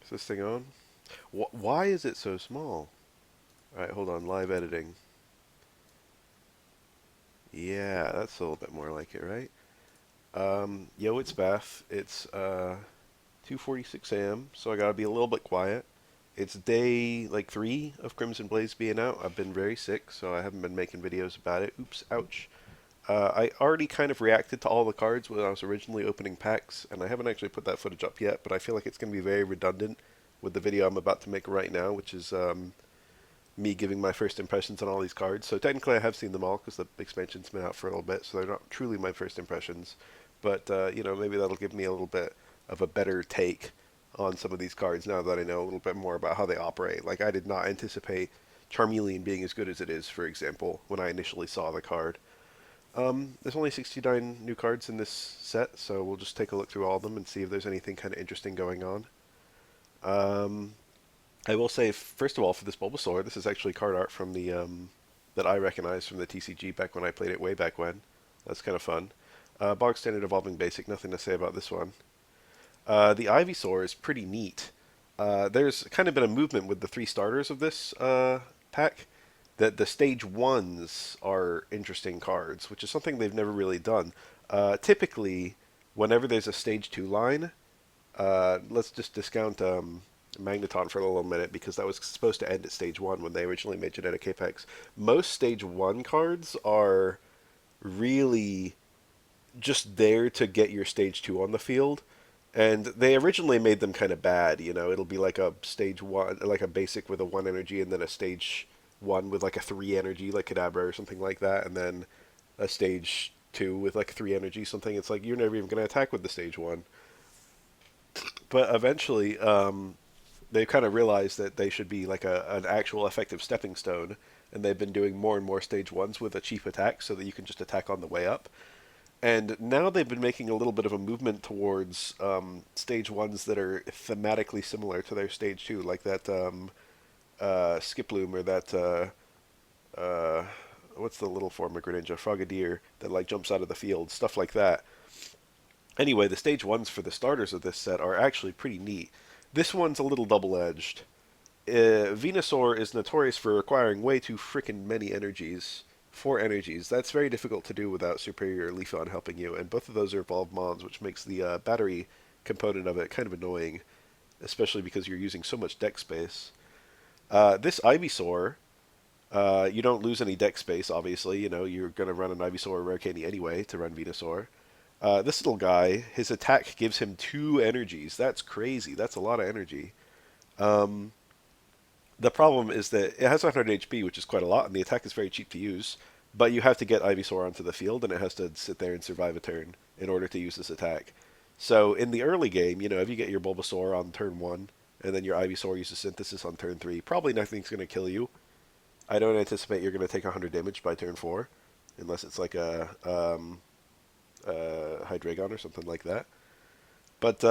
Is this thing on? Why is it so small? Alright, hold on. Live editing. Yeah, that's a little bit more like it, right? Yo, it's Beth. It's 2:46 a.m., so I gotta be a little bit quiet. It's day like 3 of Crimson Blaze being out. I've been very sick, so I haven't been making videos about it. Oops, ouch. I already kind of reacted to all the cards when I was originally opening packs, and I haven't actually put that footage up yet, but I feel like it's going to be very redundant with the video I'm about to make right now, which is me giving my first impressions on all these cards. So technically I have seen them all because the expansion's been out for a little bit, so they're not truly my first impressions. But, maybe that'll give me a little bit of a better take on some of these cards now that I know a little bit more about how they operate. Like, I did not anticipate Charmeleon being as good as it is, for example, when I initially saw the card. There's only 69 new cards in this set, so we'll just take a look through all of them and see if there's anything kind of interesting going on. Um, I will say, first of all, for this Bulbasaur, this is actually card art from the that I recognize from the TCG back when I played it way back when. That's kind of fun. Bog Standard Evolving Basic, nothing to say about this one. The Ivysaur is pretty neat. There's kind of been a movement with the 3 starters of this pack that the stage 1s are interesting cards, which is something they've never really done. Typically, whenever there's a stage 2 line, let's just discount Magneton for a little minute because that was supposed to end at stage 1 when they originally made Genetic Apex. Most stage 1 cards are really just there to get your stage 2 on the field. And they originally made them kind of bad, it'll be like a stage 1, like a basic with a 1 energy, and then a stage 1 with like a 3 energy, like Kadabra or something like that, and then a stage 2 with like 3 energy, something. It's like you're never even going to attack with the stage 1. But eventually, they kind of realized that they should be like an actual effective stepping stone, and they've been doing more and more stage 1s with a cheap attack so that you can just attack on the way up. And now they've been making a little bit of a movement towards stage 1s that are thematically similar to their stage 2, like that Skiploom or that what's the little form of Greninja, Frogadier that like jumps out of the field, stuff like that. Anyway, the stage 1s for the starters of this set are actually pretty neat. This one's a little double-edged. Venusaur is notorious for requiring way too frickin' many energies. 4 energies. That's very difficult to do without Superior Leafeon helping you, and both of those are evolved mons, which makes the battery component of it kind of annoying, especially because you're using so much deck space. This Ivysaur, you don't lose any deck space, obviously. You're going to run an Ivysaur or Rare Candy anyway to run Venusaur. This little guy, his attack gives him 2 energies. That's crazy. That's a lot of energy. Um, the problem is that it has 100 HP, which is quite a lot, and the attack is very cheap to use. But you have to get Ivysaur onto the field, and it has to sit there and survive a turn in order to use this attack. So in the early game, if you get your Bulbasaur on turn 1, and then your Ivysaur uses Synthesis on turn 3, probably nothing's going to kill you. I don't anticipate you're going to take 100 damage by turn 4, unless it's like a Hydreigon or something like that. But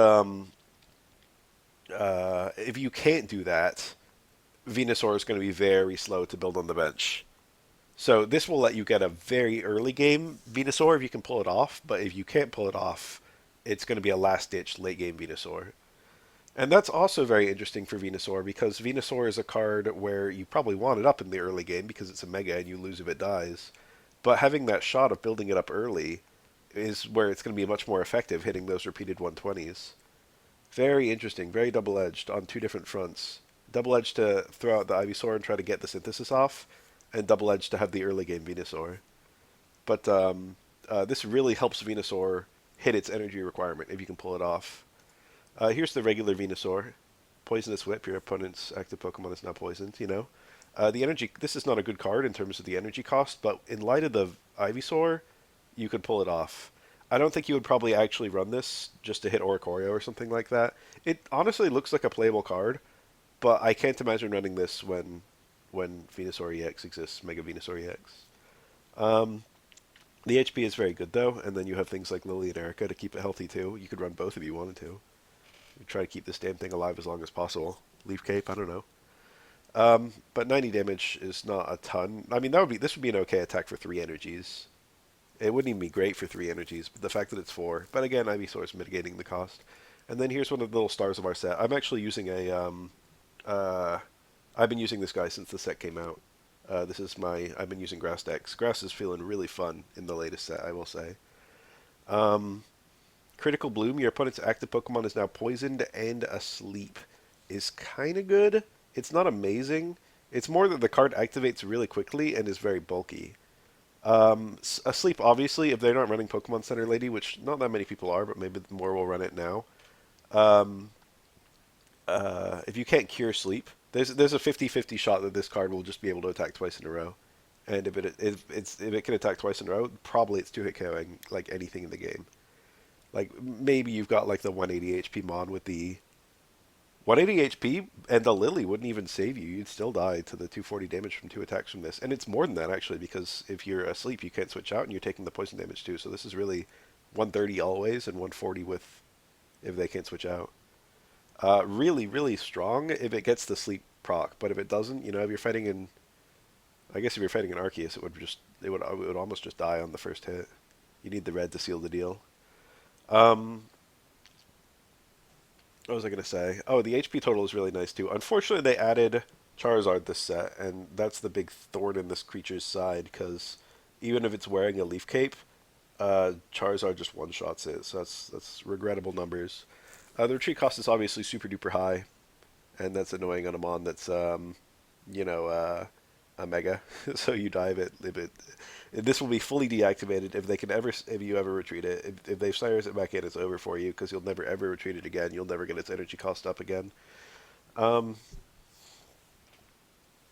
if you can't do that, Venusaur is going to be very slow to build on the bench. So this will let you get a very early game Venusaur if you can pull it off, but if you can't pull it off, it's going to be a last-ditch late game Venusaur. And that's also very interesting for Venusaur because Venusaur is a card where you probably want it up in the early game because it's a Mega and you lose if it dies. But having that shot of building it up early is where it's going to be much more effective hitting those repeated 120s. Very interesting, very double-edged on 2 different fronts. Double-edged to throw out the Ivysaur and try to get the Synthesis off, and double-edged to have the early game Venusaur. But this really helps Venusaur hit its energy requirement if you can pull it off. Here's the regular Venusaur. Poisonous Whip, your opponent's active Pokemon is now poisoned. The energy, this is not a good card in terms of the energy cost, but in light of the Ivysaur, you could pull it off. I don't think you would probably actually run this just to hit Oricorio or something like that. It honestly looks like a playable card, but I can't imagine running this when Venusaur EX exists, Mega Venusaur EX. Um, the HP is very good though, and then you have things like Lily and Erica to keep it healthy too. You could run both if you wanted to. You try to keep this damn thing alive as long as possible. Leaf Cape, I don't know. But 90 damage is not a ton. I mean, this would be an okay attack for 3 energies. It wouldn't even be great for 3 energies, but the fact that it's 4. But again, Ivysaur is mitigating the cost. And then here's one of the little stars of our set. I'm actually using uh, I've been using this guy since the set came out. This is I've been using Grass decks. Grass is feeling really fun in the latest set, I will say. Um, Critical Bloom, your opponent's active Pokemon is now poisoned and asleep. Is kind of good. It's not amazing. It's more that the card activates really quickly and is very bulky. Asleep, obviously, if they're not running Pokemon Center Lady, which not that many people are, but maybe more will run it now. Um, if you can't cure sleep, there's a 50-50 shot that this card will just be able to attack twice in a row. And if it can attack twice in a row, probably it's 2-hit KOing like anything in the game. Like maybe you've got like the 180 HP Mon with the 180 HP, and the Lily wouldn't even save you. You'd still die to the 240 damage from 2 attacks from this. And it's more than that actually, because if you're asleep, you can't switch out, and you're taking the poison damage too. So this is really 130 always and 140 with if they can't switch out. Really, really strong if it gets the sleep proc, but if it doesn't, if you're fighting I guess if you're fighting an Arceus, it would almost just die on the first hit. You need the red to seal the deal. Um, what was I gonna say? Oh, the HP total is really nice too. Unfortunately, they added Charizard this set, and that's the big thorn in this creature's side. Because even if it's wearing a Leaf Cape, Charizard just one shots it. So that's regrettable numbers. The retreat cost is obviously super duper high, and that's annoying on a mon that's you know, a mega. So you dive it. This will be fully deactivated if you ever retreat it. If they cyrus it back in, it's over for you because you'll never ever retreat it again. You'll never get its energy cost up again. Um,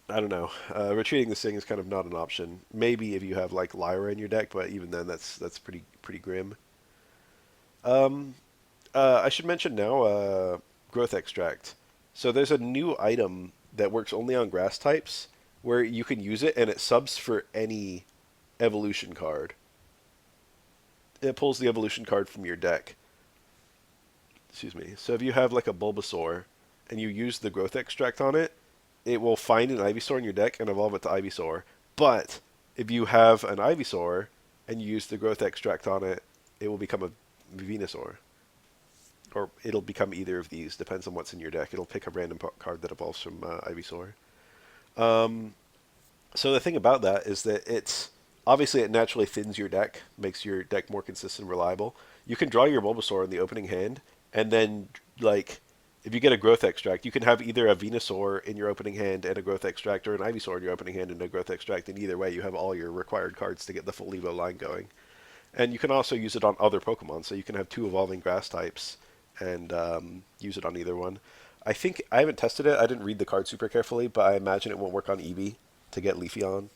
I don't know. Retreating this thing is kind of not an option. Maybe if you have like Lyra in your deck, but even then, that's pretty grim. Um, I should mention now, growth extract. So there's a new item that works only on grass types, where you can use it and it subs for any evolution card. It pulls the evolution card from your deck. Excuse me. So if you have like a Bulbasaur and you use the growth extract on it, it will find an Ivysaur in your deck and evolve it to Ivysaur. But if you have an Ivysaur and you use the growth extract on it, it will become a Venusaur. Or it'll become either of these, depends on what's in your deck. It'll pick a random card that evolves from Ivysaur. Um, so the thing about that is that it naturally thins your deck, makes your deck more consistent and reliable. You can draw your Bulbasaur in the opening hand, and then like if you get a growth extract, you can have either a Venusaur in your opening hand and a growth extract, or an Ivysaur in your opening hand and a growth extract. And either way, you have all your required cards to get the full Evo line going. And you can also use it on other Pokemon, so you can have two evolving grass types and use it on either one. I think I haven't tested it. I didn't read the card super carefully, but I imagine it won't work on Eevee to get Leafeon.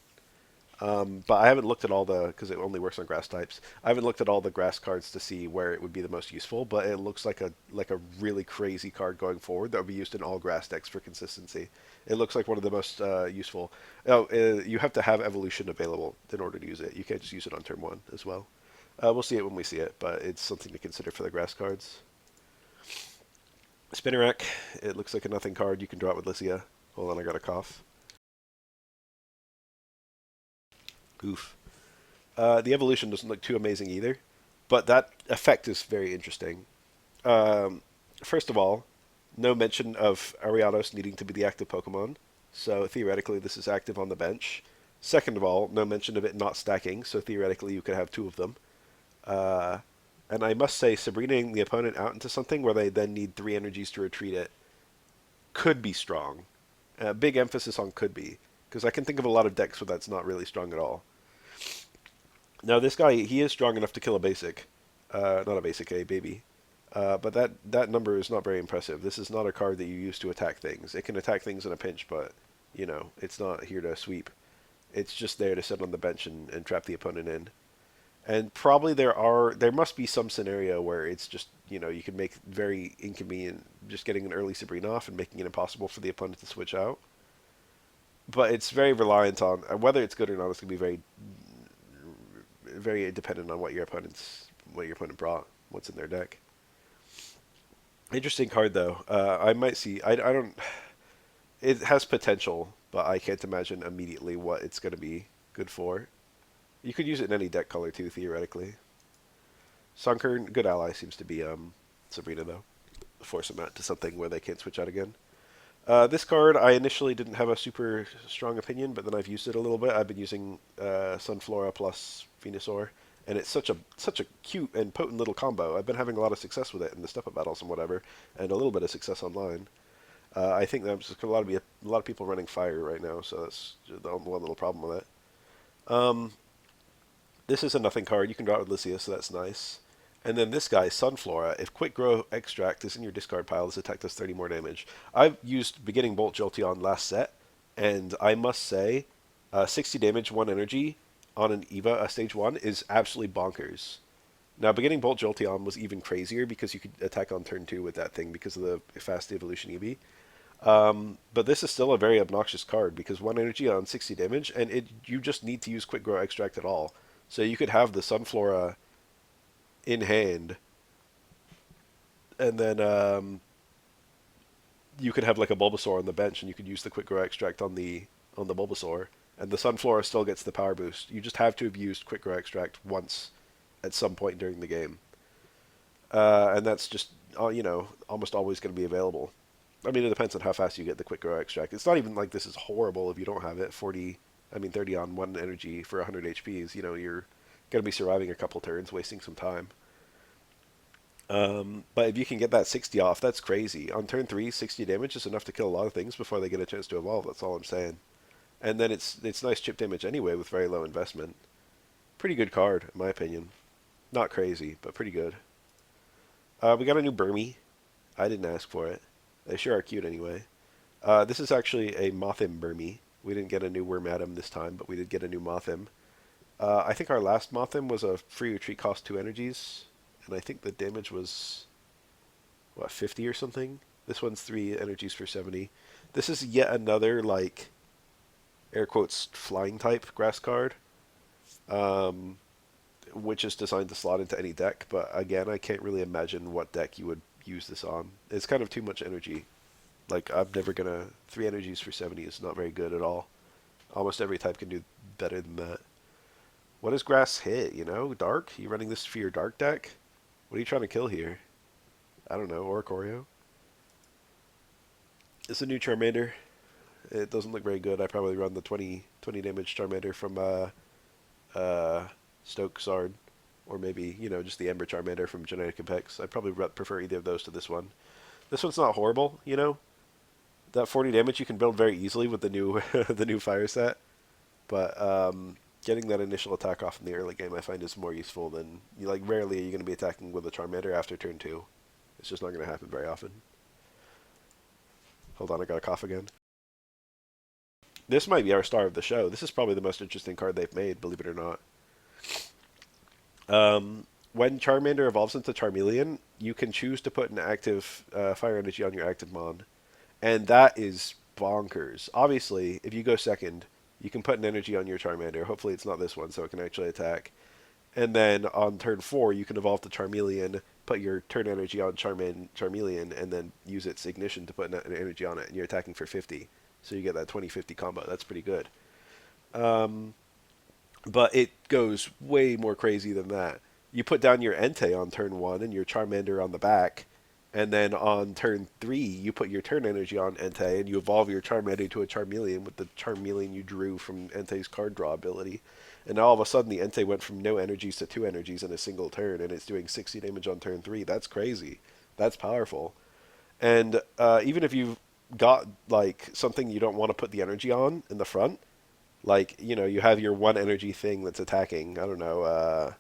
But I haven't looked at all because it only works on grass types. I haven't looked at all the grass cards to see where it would be the most useful. But it looks like a really crazy card going forward that would be used in all grass decks for consistency. It looks like one of the most useful. Oh, you have to have evolution available in order to use it. You can't just use it on turn one as well. We'll see it when we see it, but it's something to consider for the grass cards. Spinnerack, it looks like a nothing card. You can draw it with Lycia. Hold on, I got a cough. Oof. The evolution doesn't look too amazing either, but that effect is very interesting. Um, First of all, no mention of Ariados needing to be the active Pokemon, so theoretically this is active on the bench. Second of all, no mention of it not stacking, so theoretically you could have two of them. Uh, and I must say, Sabrinaing the opponent out into something where they then need 3 energies to retreat it could be strong. Big emphasis on could be, because I can think of a lot of decks where that's not really strong at all. Now this guy, he is strong enough to kill a basic, not a basic, a baby. But that number is not very impressive. This is not a card that you use to attack things. It can attack things in a pinch, but it's not here to sweep. It's just there to sit on the bench and trap the opponent in. And probably there must be some scenario where it's just you can make very inconvenient just getting an early Sabrina off and making it impossible for the opponent to switch out. But it's very reliant on whether it's good or not. It's gonna be very dependent on what your opponent brought, what's in their deck. Interesting card though. I might see. I don't. It has potential, but I can't imagine immediately what it's going to be good for. You could use it in any deck color too, theoretically. Sunkern, good ally, seems to be Sabrina though. force them out to something where they can't switch out again. This card, I initially didn't have a super strong opinion, but then I've used it a little bit. I've been using Sunflora plus Venusaur, and it's such a cute and potent little combo. I've been having a lot of success with it in the step-up battles and whatever, and a little bit of success online. I think there's a lot of people running fire right now, so that's the one little problem with it. This is a nothing card. You can draw it with Lycia, so that's nice. And then this guy, Sunflora. If Quick Grow Extract is in your discard pile, this attack does 30 more damage. I've used Beginning Bolt Jolteon last set, and I must say, 60 damage, 1 energy on an EVA, a stage 1, is absolutely bonkers. Now, Beginning Bolt Jolteon was even crazier because you could attack on turn 2 with that thing because of the fast evolution EV. But this is still a very obnoxious card because 1 energy on 60 damage, and you just need to use Quick Grow Extract at all. So you could have the Sunflora in hand, and then you could have like a Bulbasaur on the bench, and you could use the Quick Grow Extract on the Bulbasaur, and the Sunflora still gets the power boost. You just have to have used Quick Grow Extract once at some point during the game, and that's just almost always going to be available. I mean, it depends on how fast you get the Quick Grow Extract. It's not even like this is horrible if you don't have it. 30 on 1 energy for 100 HPs. You're going to be surviving a couple turns, wasting some time. But if you can get that 60 off, that's crazy. On turn 3, 60 damage is enough to kill a lot of things before they get a chance to evolve. That's all I'm saying. And then it's nice chip damage anyway with very low investment. Pretty good card, in my opinion. Not crazy, but pretty good. We got a new Burmy. I didn't ask for it. They sure are cute anyway. This is actually a Mothim Burmy. We didn't get a new Wormadam this time, but we did get a new Mothim. I think our last Mothim was a free retreat cost 2 energies, and I think the damage was, 50 or something? This one's 3 energies for 70. This is yet another, like, air quotes, flying type grass card, which is designed to slot into any deck, but again, I can't really imagine what deck you would use this on. It's kind of too much energy. Like, I'm never gonna... 3 energies for 70 is not very good at all. Almost every type can do better than that. What does grass hit, Dark? You running this for your dark deck? What are you trying to kill here? I don't know, Oricorio? It's a new Charmander. It doesn't look very good. I probably run the 20 damage Charmander from Stoke Sard. Or maybe, just the Ember Charmander from Genetic Impex. I'd probably prefer either of those to this one. This one's not horrible, That 40 damage you can build very easily with the new the new fire set. But getting that initial attack off in the early game I find is more useful than... rarely are you going to be attacking with a Charmander after turn 2. It's just not going to happen very often. Hold on, I got a cough again. This might be our star of the show. This is probably the most interesting card they've made, believe it or not. When Charmander evolves into Charmeleon, you can choose to put an active fire energy on your active Mon. And that is bonkers. Obviously, if you go second, you can put an energy on your Charmander. Hopefully it's not this one, so it can actually attack. And then on turn 4, you can evolve the Charmeleon, put your turn energy on Charmeleon, and then use its ignition to put an energy on it, and you're attacking for 50. So you get that 20-50 combo. That's pretty good. But it goes way more crazy than that. You put down your Entei on turn 1 and your Charmander on the back, and then on turn 3, you put your turn energy on Entei, and you evolve your Charmander to a Charmeleon with the Charmeleon you drew from Entei's card draw ability. And all of a sudden, the Entei went from no energies to 2 energies in a single turn, and it's doing 60 damage on turn 3. That's crazy. That's powerful. And even if you've got, something you don't want to put the energy on in the front, you have your 1 energy thing that's attacking, I don't know,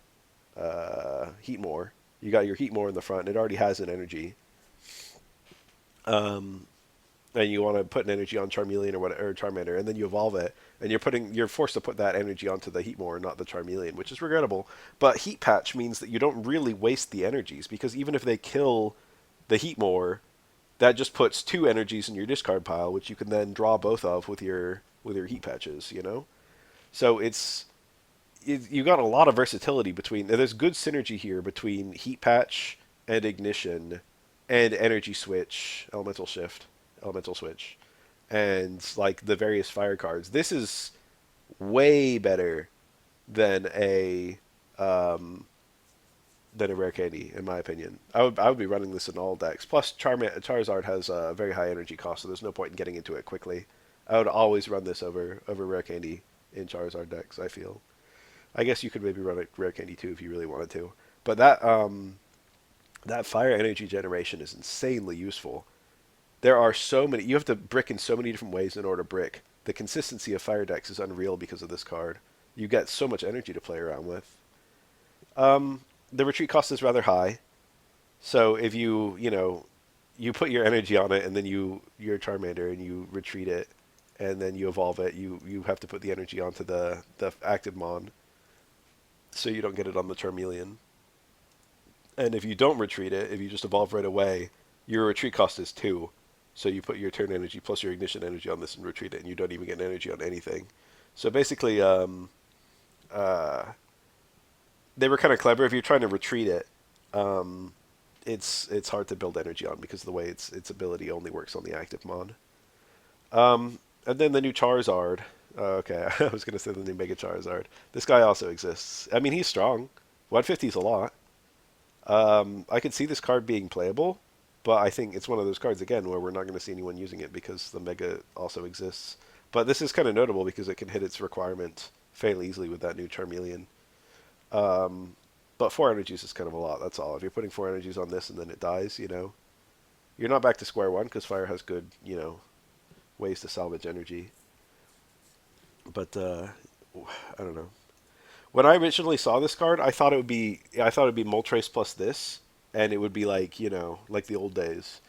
Heatmore. You got your Heatmore in the front, and it already has an energy. And you want to put an energy on Charmeleon or Charmander, and then you evolve it, and you're forced to put that energy onto the Heatmore, not the Charmeleon, which is regrettable. But Heat Patch means that you don't really waste the energies, because even if they kill the Heatmore, that just puts 2 energies in your discard pile, which you can then draw both of with your Heat Patches, So you got a lot of versatility between... There's good synergy here between Heat Patch and Ignition and Energy Switch, Elemental Switch, and the various fire cards. This is way better than a than a rare candy, in my opinion. I would be running this in all decks. Plus, Charizard has a very high energy cost, so there's no point in getting into it quickly. I would always run this over rare candy in Charizard decks. I feel. I guess you could maybe run a rare candy too if you really wanted to. But that fire energy generation is insanely useful. There are so many. You have to brick in so many different ways in order to brick. The consistency of fire decks is unreal because of this card. You get so much energy to play around with. The retreat cost is rather high, so if you put your energy on it and then you're Charmander and you retreat it and then you evolve it, you have to put the energy onto the active mon, so you don't get it on the Charmeleon. And if you don't retreat it, if you just evolve right away, your retreat cost is 2. So you put your turn energy plus your ignition energy on this and retreat it, and you don't even get energy on anything. So basically, uh, they were kind of clever. If you're trying to retreat it, um, it's hard to build energy on because of the way its ability only works on the active mon. And then the new Charizard. Okay, I was gonna say the new Mega Charizard. This guy also exists. I mean, he's strong. 150 is a lot. I could see this card being playable, but I think it's one of those cards again where we're not going to see anyone using it because the Mega also exists. But this is kind of notable because it can hit its requirement fairly easily with that new Charmeleon. Um, but 4 energies is kind of a lot. That's all. If you're putting 4 energies on this and then it dies, you're not back to square one because fire has good, ways to salvage energy. But I don't know. When I originally saw this card, I thought it would be Moltres plus this, and it would be like like the old days.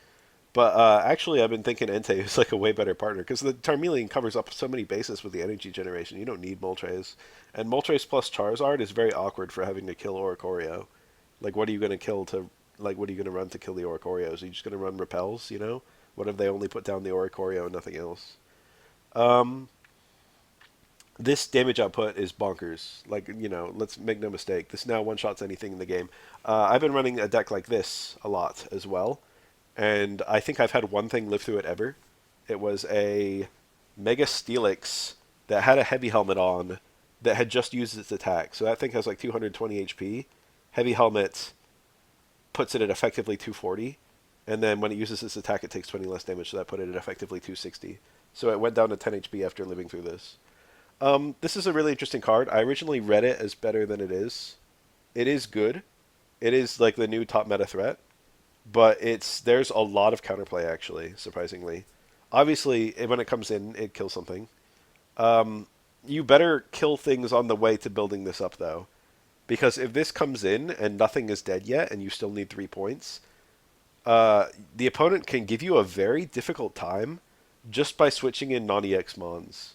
But actually, I've been thinking Entei is like a way better partner because the Charmeleon covers up so many bases with the energy generation. You don't need Moltres, and Moltres plus Charizard is very awkward for having to kill Oricorio. Like, what are you going to kill to like? What are you going to run to kill the Oricorios? Are you just going to run repels? What if they only put down the Oricorio and nothing else? Um, this damage output is bonkers. Like, let's make no mistake. This now one shots anything in the game. I've been running a deck like this a lot as well, and I think I've had one thing live through it ever. It was a Mega Steelix that had a heavy helmet on that had just used its attack. So that thing has like 220 HP. Heavy helmet puts it at effectively 240, and then when it uses its attack, it takes 20 less damage. So that put it at effectively 260. So it went down to 10 HP after living through this. This is a really interesting card. I originally read it as better than it is. It is good. It is like the new top meta threat, but there's a lot of counterplay actually, surprisingly. Obviously, when it comes in, it kills something. Um, you better kill things on the way to building this up though, because if this comes in and nothing is dead yet, and you still need 3 points, the opponent can give you a very difficult time just by switching in non-EX mons.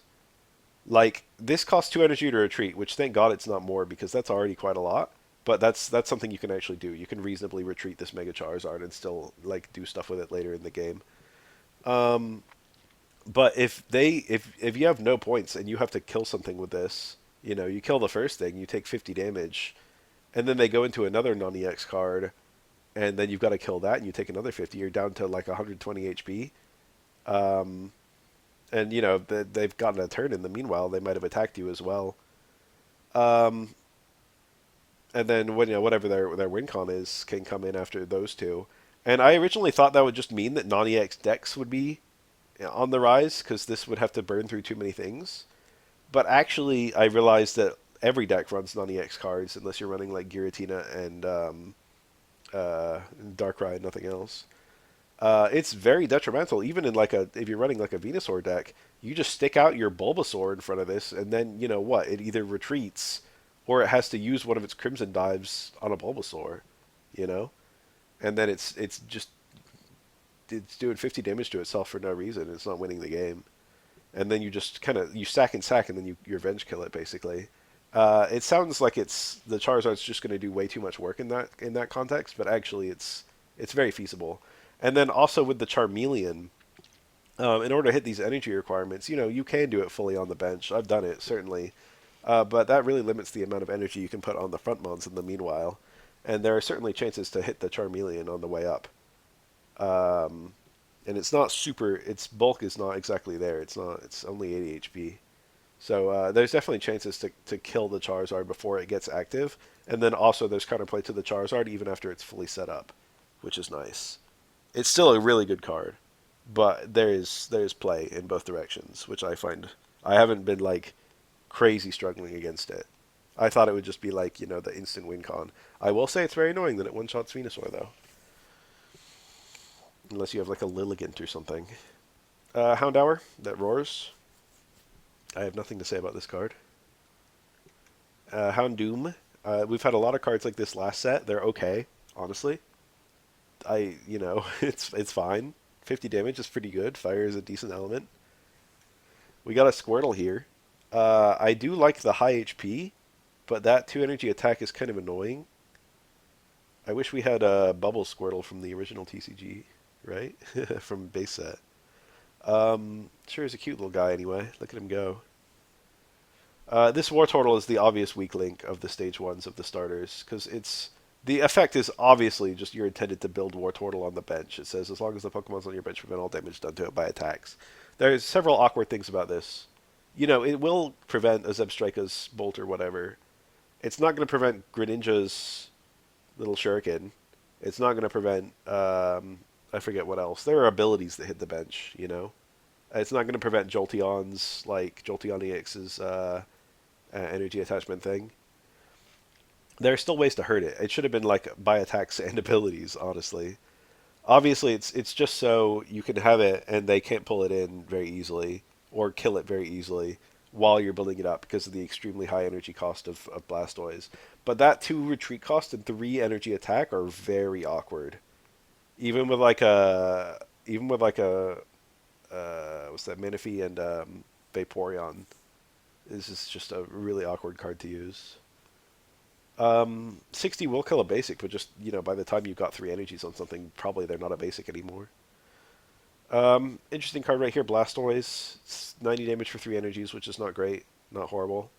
Like, this costs 2 energy to retreat, which thank God it's not more because that's already quite a lot. But that's something you can actually do. You can reasonably retreat this Mega Charizard and still like do stuff with it later in the game. Um, but if you have no points and you have to kill something with this, you kill the first thing, you take 50 damage, and then they go into another non-EX card, and then you've got to kill that, and you take another 50. You're down to like 120 HP. Um, and they've gotten a turn in the meanwhile. They might have attacked you as well. Um, and then when whatever their win con is can come in after those two. And I originally thought that would just mean that non-EX decks would be on the rise because this would have to burn through too many things. But actually, I realized that every deck runs non-EX cards unless you're running like Giratina and Darkrai and nothing else. It's very detrimental. Even in if you're running like a Venusaur deck, you just stick out your Bulbasaur in front of this, and then what? It either retreats, or it has to use one of its Crimson Dives on a Bulbasaur, you know, and then it's doing 50 damage to itself for no reason. It's not winning the game, and then you just kind of you sack and sack, and then you revenge kill it basically. It sounds like the Charizard's just going to do way too much work in that context, but actually it's very feasible. And then also with the Charmeleon, in order to hit these energy requirements, you can do it fully on the bench. I've done it certainly, but that really limits the amount of energy you can put on the front mons in the meanwhile. And there are certainly chances to hit the Charmeleon on the way up. Um, and it's not super. Its bulk is not exactly there. It's not. It's only 80 HP. So there's definitely chances to kill the Charizard before it gets active, and then also there's counterplay to the Charizard even after it's fully set up, which is nice. It's still a really good card, but there's play in both directions, which I find I haven't been like crazy struggling against it. I thought it would just be like the instant win con. I will say it's very annoying that it one shots Venusaur though, unless you have like a Lilligant or something. Houndour that roars. I have nothing to say about this card. Houndoom. We've had a lot of cards like this last set. They're okay, honestly. it's fine. 50 damage is pretty good. Fire is a decent element. We got a Squirtle here. I do like the high HP, but that 2 energy attack is kind of annoying. I wish we had a Bubble Squirtle from the original TCG, right? From base set. Sure is a cute little guy anyway. Look at him go. This Wartortle is the obvious weak link of the stage ones of the starters, because the effect is obviously just you're intended to build Wartortle on the bench. It says as long as the Pokemon's on your bench, prevent all damage done to it by attacks. There's several awkward things about this. It will prevent a Zebstrika's Bolt or whatever. It's not going to prevent Greninja's little Shuriken. It's not going to prevent, I forget what else. There are abilities that hit the bench. It's not going to prevent Jolteon's, like, Jolteon EX's energy attachment thing. There are still ways to hurt it. It should have been, like, by attacks and abilities, honestly. Obviously, it's just so you can have it and they can't pull it in very easily or kill it very easily while you're building it up because of the extremely high energy cost of Blastoise. But that 2 retreat cost and 3 energy attack are very awkward. Even with like a what's that, Manaphy and Vaporeon, this is just a really awkward card to use. 60 will kill a basic, but just by the time you've got 3 energies on something, probably they're not a basic anymore. Interesting card right here, Blastoise. It's 90 damage for 3 energies, which is not great, not horrible.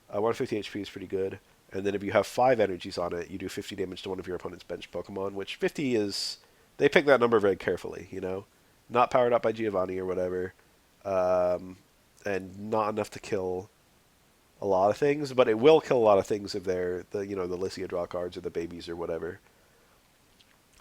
150 HP is pretty good. And then if you have 5 energies on it, you do 50 damage to one of your opponent's bench Pokemon, which 50 is... They pick that number very carefully. Not powered up by Giovanni or whatever. And not enough to kill a lot of things, but it will kill a lot of things if they're the Lycia draw cards or the babies or whatever.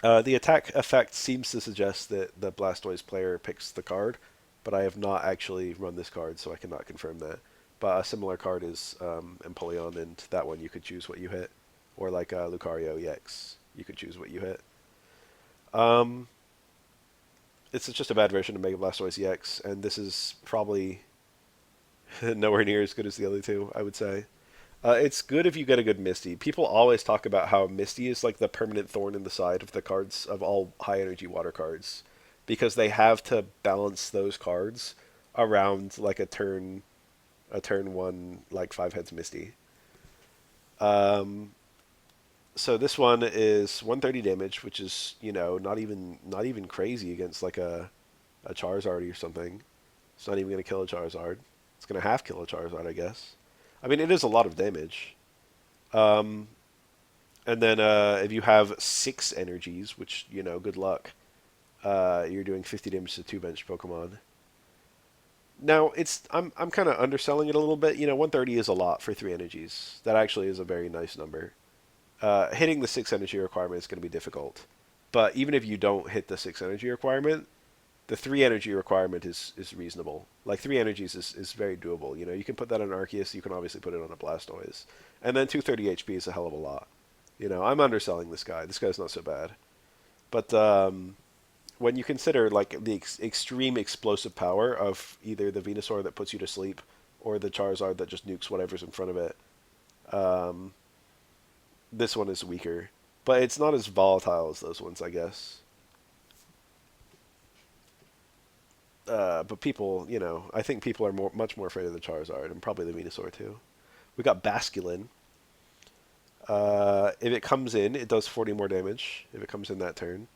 The attack effect seems to suggest that the Blastoise player picks the card, but I have not actually run this card, so I cannot confirm that. But a similar card is Empoleon, and that one you could choose what you hit. Or like Lucario EX, you could choose what you hit. It's just a bad version of Mega Blastoise EX, and this is probably nowhere near as good as the other two, I would say. It's good if you get a good Misty. People always talk about how Misty is like the permanent thorn in the side of the cards, of all high energy water cards, because they have to balance those cards around like a turn one like 5 heads Misty. So this one is 130 damage, which is not even crazy against like a Charizard or something. It's not even going to kill a Charizard. It's going to half kill a Charizard, I guess. I mean, it is a lot of damage. Um, and then if you have 6 energies, which, good luck, you're doing 50 damage to 2 bench Pokemon. Now, I'm kind of underselling it a little bit. 130 is a lot for 3 energies. That actually is a very nice number. Hitting the 6 energy requirement is going to be difficult. But even if you don't hit the 6 energy requirement, the 3 energy requirement is reasonable. Like 3 energies is very doable. You can put that on Arceus, you can obviously put it on a Blastoise. And then 230 HP is a hell of a lot. I'm underselling this guy. This guy's not so bad. But when you consider like the extreme explosive power of either the Venusaur that puts you to sleep or the Charizard that just nukes whatever's in front of it, um, this one is weaker. But it's not as volatile as those ones, I guess. But people, I think people are much more afraid of the Charizard and probably the Venusaur too. We got Basculin. If it comes in, it does 40 more damage if it comes in that turn.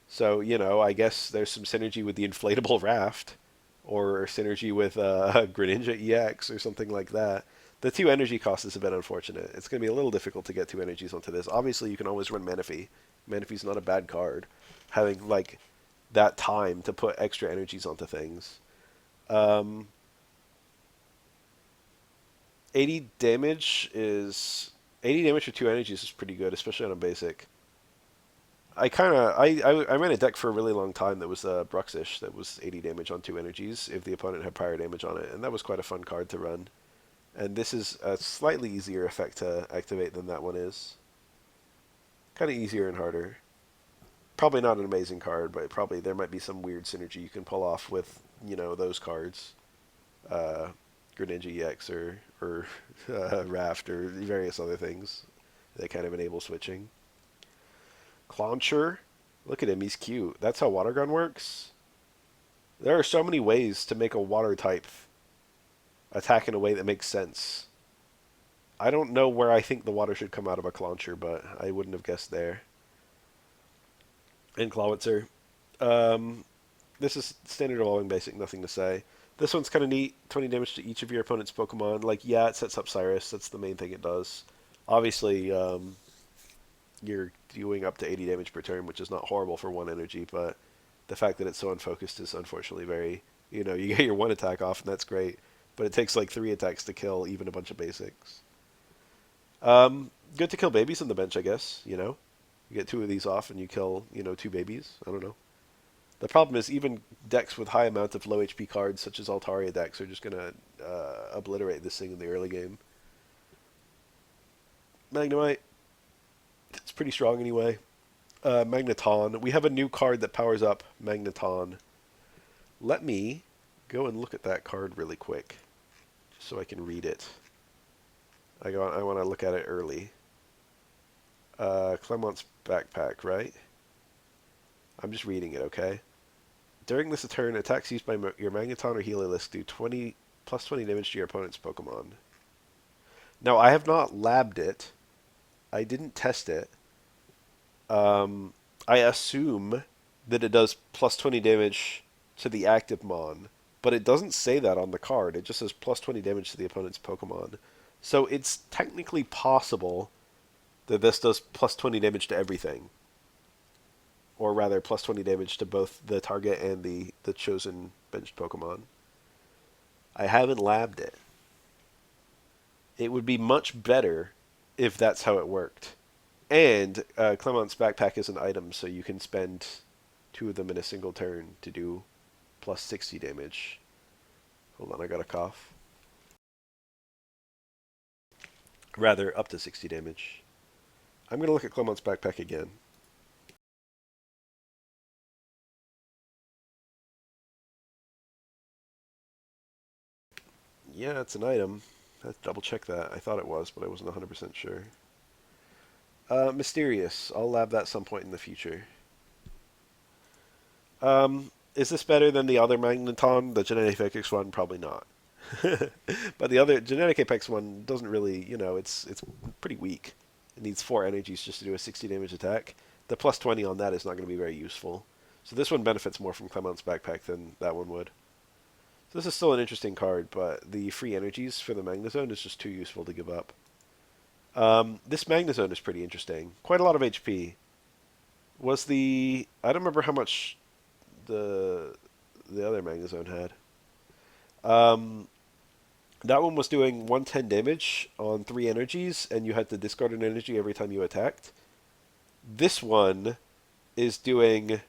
So, I guess there's some synergy with the inflatable raft or synergy with Greninja EX or something like that. The 2 energy cost is a bit unfortunate. It's going to be a little difficult to get 2 energies onto this. Obviously, you can always run Manaphy. Manaphy's not a bad card. Having, like, that time to put extra energies onto things. Um, 80 damage is 80 damage for two energies is pretty good, especially on a basic. I ran a deck for a really long time that was Bruxish that was 80 damage on two energies if the opponent had prior damage on it, and that was quite a fun card to run. And this is a slightly easier effect to activate than that one is. Kind of easier and harder. Probably not an amazing card, but probably there might be some weird synergy you can pull off with, those cards. Uh, Greninja EX or Raft or various other things that kind of enable switching. Clauncher, look at him, he's cute. That's how Water Gun works. There are so many ways to make a water type attack in a way that makes sense. I don't know where I think the water should come out of a Clauncher, but I wouldn't have guessed there. And Clawitzer. Um, this is standard evolving basic, nothing to say. This one's kind of neat. 20 damage to each of your opponent's Pokemon. Like, yeah, it sets up Cyrus. That's the main thing it does. Obviously, you're doing up to 80 damage per turn, which is not horrible for one energy, but the fact that it's so unfocused is unfortunately very, you get your one attack off, and that's great, but it takes like three attacks to kill even a bunch of basics. Good to kill babies on the bench, I guess, You get two of these off and you kill, two babies. I don't know. The problem is even decks with high amount of low HP cards, such as Altaria decks, are just going to obliterate this thing in the early game. Magnemite, it's pretty strong anyway. Magneton. We have a new card that powers up Magneton. Let me go and look at that card really quick, just so I can read it. I want to look at it early. Clement's Backpack, right? I'm just reading it, okay? During this turn, attacks used by your Magneton or Heliolisk do 20 plus 20 damage to your opponent's Pokemon. Now, I have not labbed it. I didn't test it. I assume that it does plus 20 damage to the active Mon, but it doesn't say that on the card. It just says plus 20 damage to the opponent's Pokemon. So it's technically possible that this does plus 20 damage to everything. Or rather, plus 20 damage to both the target and the chosen benched Pokemon. I haven't labbed it. It would be much better if that's how it worked. And Clement's Backpack is an item, so you can spend two of them in a single turn to do plus 60 damage. Hold on, I got a cough. Rather, up to 60 damage. I'm going to look at Clement's Backpack again. Yeah, it's an item. Let's double check that. I thought it was, but I wasn't 100% sure. Mysterious. I'll lab that some point in the future. Is this better than the other Magneton, the Genetic Apex one? Probably not. But the other Genetic Apex one doesn't really, it's pretty weak. It needs 4 energies just to do a 60 damage attack. The plus 20 on that is not going to be very useful. So this one benefits more from Clement's Backpack than that one would. So this is still an interesting card, but the free energies for the Magnezone is just too useful to give up. This Magnezone is pretty interesting. Quite a lot of HP. I don't remember how much the other Magnezone had. That one was doing 110 damage on 3 energies, and you had to discard an energy every time you attacked. This one is doing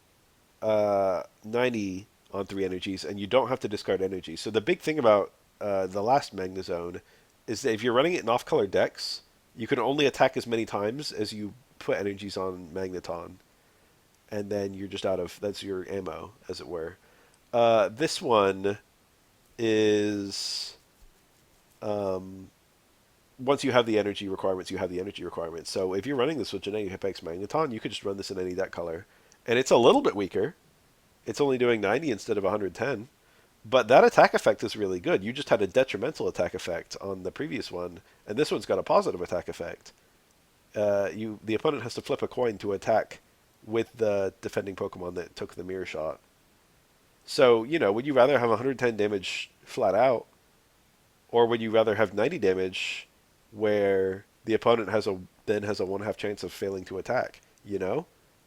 90 on 3 energies, and you don't have to discard energy. So the big thing about the last Magnezone is that if you're running it in off-color decks, you can only attack as many times as you put energies on Magneton. And then you're just that's your ammo, as it were. This one is, once you have the energy requirements, you have the energy requirements. So if you're running this with Genetic Apex Magneton, you could just run this in any deck color. And it's a little bit weaker. It's only doing 90 instead of 110. But that attack effect is really good. You just had a detrimental attack effect on the previous one, and this one's got a positive attack effect. The opponent has to flip a coin to attack with the defending Pokemon that took the mirror shot. So, would you rather have 110 damage flat out, or would you rather have 90 damage where the opponent then has a 1/2 chance of failing to attack?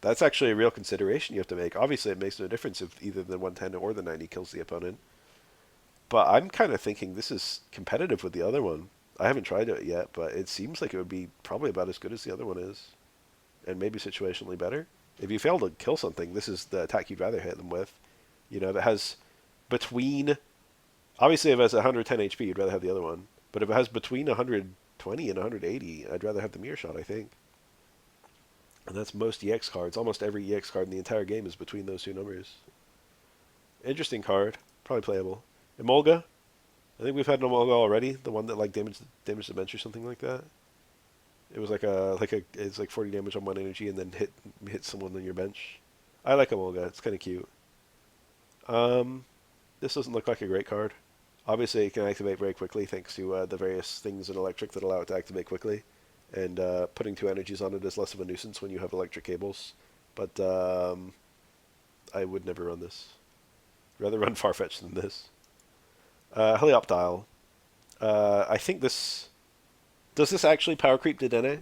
That's actually a real consideration you have to make. Obviously, it makes no difference if either the 110 or the 90 kills the opponent. But I'm kind of thinking this is competitive with the other one. I haven't tried it yet, but it seems like it would be probably about as good as the other one is, and maybe situationally better. If you fail to kill something, this is the attack you'd rather hit them with. You know, that has between. Obviously, if it has 110 HP, you'd rather have the other one. But if it has between 120 and 180, I'd rather have the mirror shot, I think. And that's most EX cards. Almost every EX card in the entire game is between those two numbers. Interesting card. Probably playable. Emolga. I think we've had an Emolga already. The one that like damaged the bench or something like that. It was it's like 40 damage on one energy and then hit someone on your bench. I like Emolga. It's kind of cute. Um, this doesn't look like a great card. Obviously, it can activate very quickly thanks to the various things in electric that allow it to activate quickly. And putting two energies on it is less of a nuisance when you have electric cables. But I would never run this. I'd rather run Farfetch than this. Helioptile. I think this... Does this actually power creep Dedenne?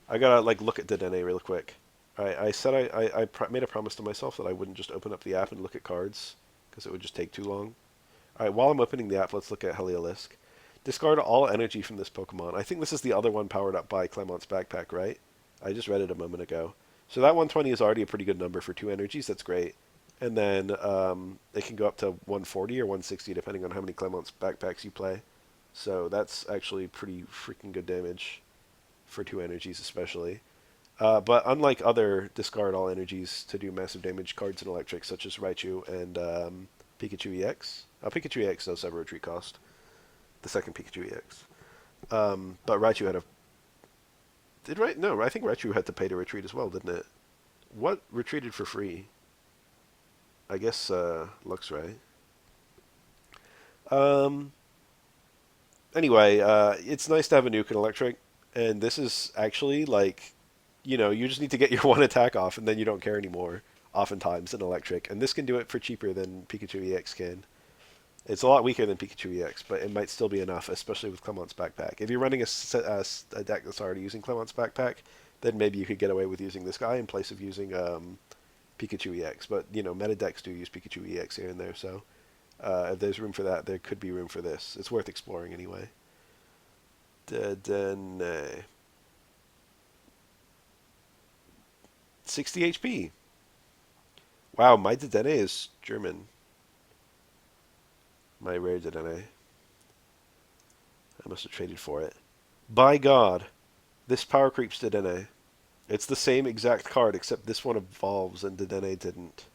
I gotta like look at Dedenne real quick. I said I made a promise to myself that I wouldn't just open up the app and look at cards, because it would just take too long. Alright, while I'm opening the app, let's look at Heliolisk. Discard all energy from this Pokemon. I think this is the other one powered up by Clement's backpack, right? I just read it a moment ago. So that 120 is already a pretty good number for two energies. That's great. And then it can go up to 140 or 160 depending on how many Clement's backpacks you play. So that's actually pretty freaking good damage for two energies especially. But unlike other discard all energies to do massive damage cards in electric, such as Raichu and Pikachu EX. Pikachu EX does have a retreat cost. The second Pikachu EX. But Raichu had a... No, I think Raichu had to pay to retreat as well, didn't it? What retreated for free? I guess Luxray. Um, anyway, it's nice to have a nuke in electric, and this is actually like, you just need to get your one attack off, and then you don't care anymore. Oftentimes in electric, and this can do it for cheaper than Pikachu EX can. It's a lot weaker than Pikachu EX, but it might still be enough, especially with Clement's backpack. If you're running a deck that's already using Clement's backpack, then maybe you could get away with using this guy in place of using Pikachu EX. But meta decks do use Pikachu EX here and there, so if there's room for that, there could be room for this. It's worth exploring anyway. Dedenne. 60 HP. Wow, my Dedenne is German. My rare Dedenne. I must have traded for it. By God, this power creeps Dedenne. It's the same exact card, except this one evolves and Dedenne didn't.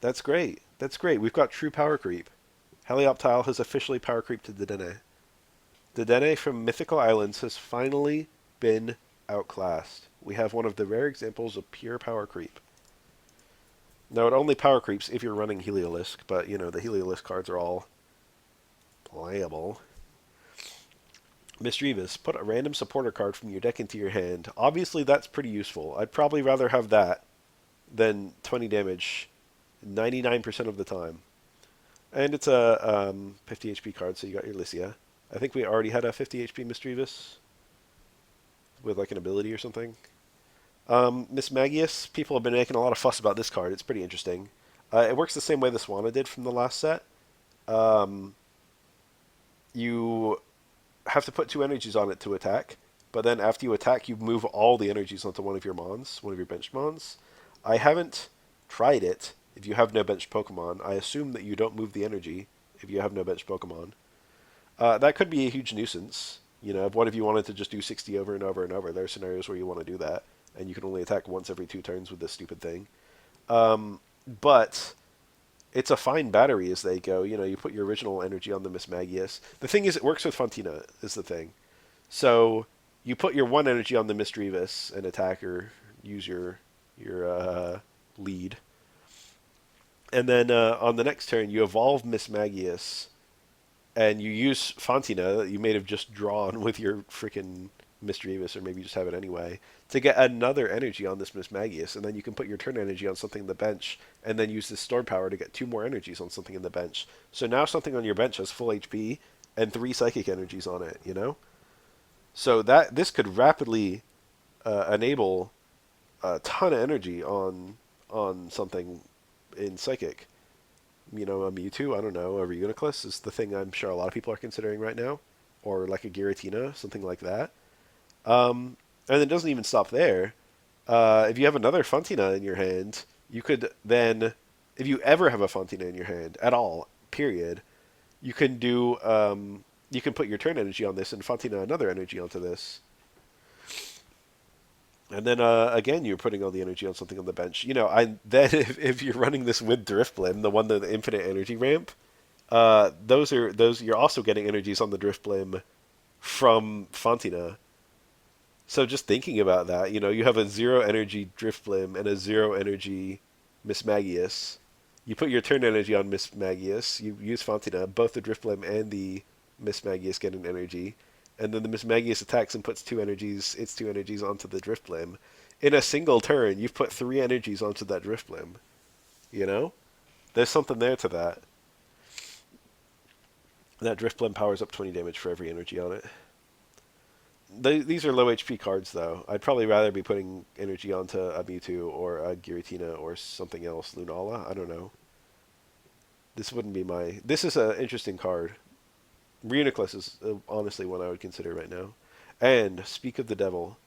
That's great. That's great. We've got true power creep. Helioptile has officially power creeped to Dedenne. Dedenne from Mythical Islands has finally been outclassed. We have one of the rare examples of pure power creep. Now, it only power creeps if you're running Heliolisk, but, the Heliolisk cards are all playable. Misdreavus, put a random supporter card from your deck into your hand. Obviously, that's pretty useful. I'd probably rather have that than 20 damage 99% of the time. And it's a 50 HP card, so you got your Lycia. I think we already had a 50 HP Misdreavus with like an ability or something. Miss Magius, people have been making a lot of fuss about this card. It's pretty interesting. It works the same way the Swanna did from the last set. You have to put two energies on it to attack, but then after you attack, you move all the energies onto one of your mons, one of your bench mons. I haven't tried it if you have no bench Pokemon. I assume that you don't move the energy if you have no bench Pokemon. That could be a huge nuisance. What if you wanted to just do 60 over and over and over? There are scenarios where you want to do that, and you can only attack once every 2 turns with this stupid thing. But it's a fine battery as they go. You put your original energy on the Miss Magius. The thing is, it works with Fontina, is the thing. So you put your one energy on the Misdreavus and attack or use your lead. And then on the next turn, you evolve Miss Magius, and you use Fontina that you may have just drawn with your freaking Misdreavus, or maybe you just have it anyway, to get another energy on this Miss Magius, and then you can put your turn energy on something in the bench, and then use this stored power to get 2 more energies on something in the bench. So now something on your bench has full HP and 3 psychic energies on it, So this could rapidly enable a ton of energy on something in psychic. a Mewtwo, I don't know, a Reuniclus is the thing I'm sure a lot of people are considering right now, or like a Giratina, something like that. And it doesn't even stop there. If you have another Fantina in your hand, you could then, if you ever have a Fantina in your hand at all, period, you can you can put your turn energy on this and Fantina another energy onto this. And then again, you're putting all the energy on something on the bench. I then if you're running this with Driftblim, the one that the infinite energy ramp, those you're also getting energies on the Driftblim from Fantina. So just thinking about that, you have a zero energy Driftblim and a zero energy Miss Magius. You put your turn energy on Miss Magius. You use Fantina. Both the Driftblim and the Miss Magius get an energy, and then the Miss Magius attacks and puts its two energies onto the Driftblim. In a single turn, you've put three energies onto that Driftblim. You know, there's something there to that. That Driftblim powers up 20 damage for every energy on it. These are low HP cards, though. I'd probably rather be putting energy onto a Mewtwo or a Giratina or something else. Lunala? I don't know. This wouldn't be my... This is an interesting card. Reuniclus is honestly one I would consider right now. And, speak of the devil.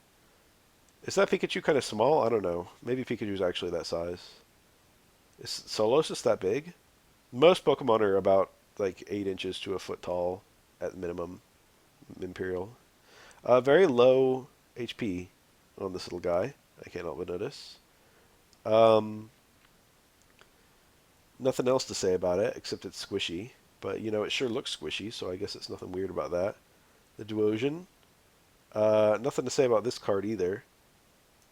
Is that Pikachu kind of small? I don't know. Maybe Pikachu's actually that size. Is Solosis that big? Most Pokemon are about, like, 8 inches to a foot tall at minimum. Imperial. Very low HP on this little guy. I can't help but notice. Um, Nothing else to say about it except it's squishy. But it sure looks squishy, so I guess it's nothing weird about that. The Duosian. Nothing to say about this card either.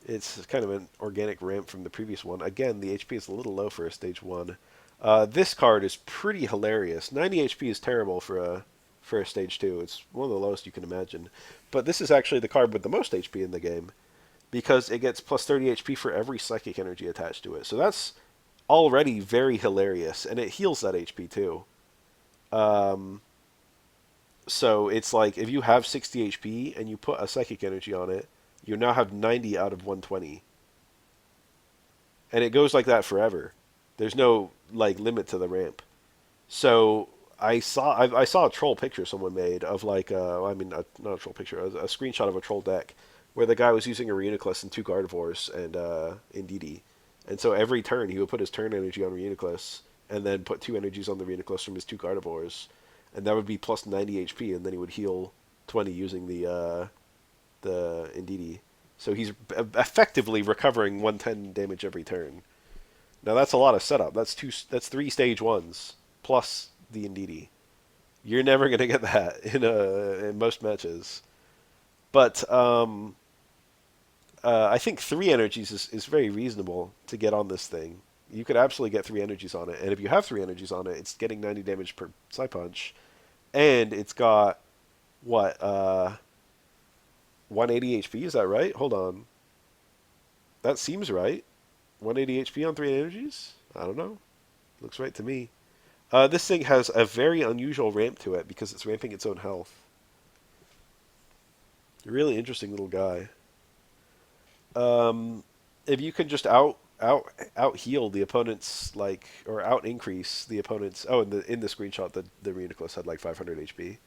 It's kind of an organic ramp from the previous one. Again, the HP is a little low for a stage 1. This card is pretty hilarious. 90 HP is terrible for a stage 2. It's one of the lowest you can imagine. But this is actually the card with the most HP in the game because it gets plus 30 HP for every psychic energy attached to it. So that's already very hilarious, and it heals that HP too. Um, so it's like if you have 60 HP and you put a psychic energy on it, you now have 90 out of 120. And it goes like that forever. There's no like limit to the ramp. So I saw a troll picture someone made of like not a troll picture, a screenshot of a troll deck where the guy was using a Reuniclus and two Gardevoirs and Indeedee. And so every turn he would put his turn energy on Reuniclus and then put two energies on the Reuniclus from his two Gardevoirs, and that would be plus 90 HP, and then he would heal 20 using the Indeedee. So he's effectively recovering 110 damage every turn. Now that's a lot of setup. That's three stage ones plus the Indeedee. You're never gonna get that in most matches. But I think three energies is very reasonable to get on this thing. You could absolutely get three energies on it, and if you have three energies on it, it's getting 90 damage per Psy Punch, and it's got what 180 HP. Is that right? Hold on, that seems right. 180 HP on three energies? I don't know. Looks right to me. This thing has a very unusual ramp to it because it's ramping its own health. A really interesting little guy. If you can just out heal the opponent's like or out increase the opponent's in the screenshot the Reuniclus had like 500 HP.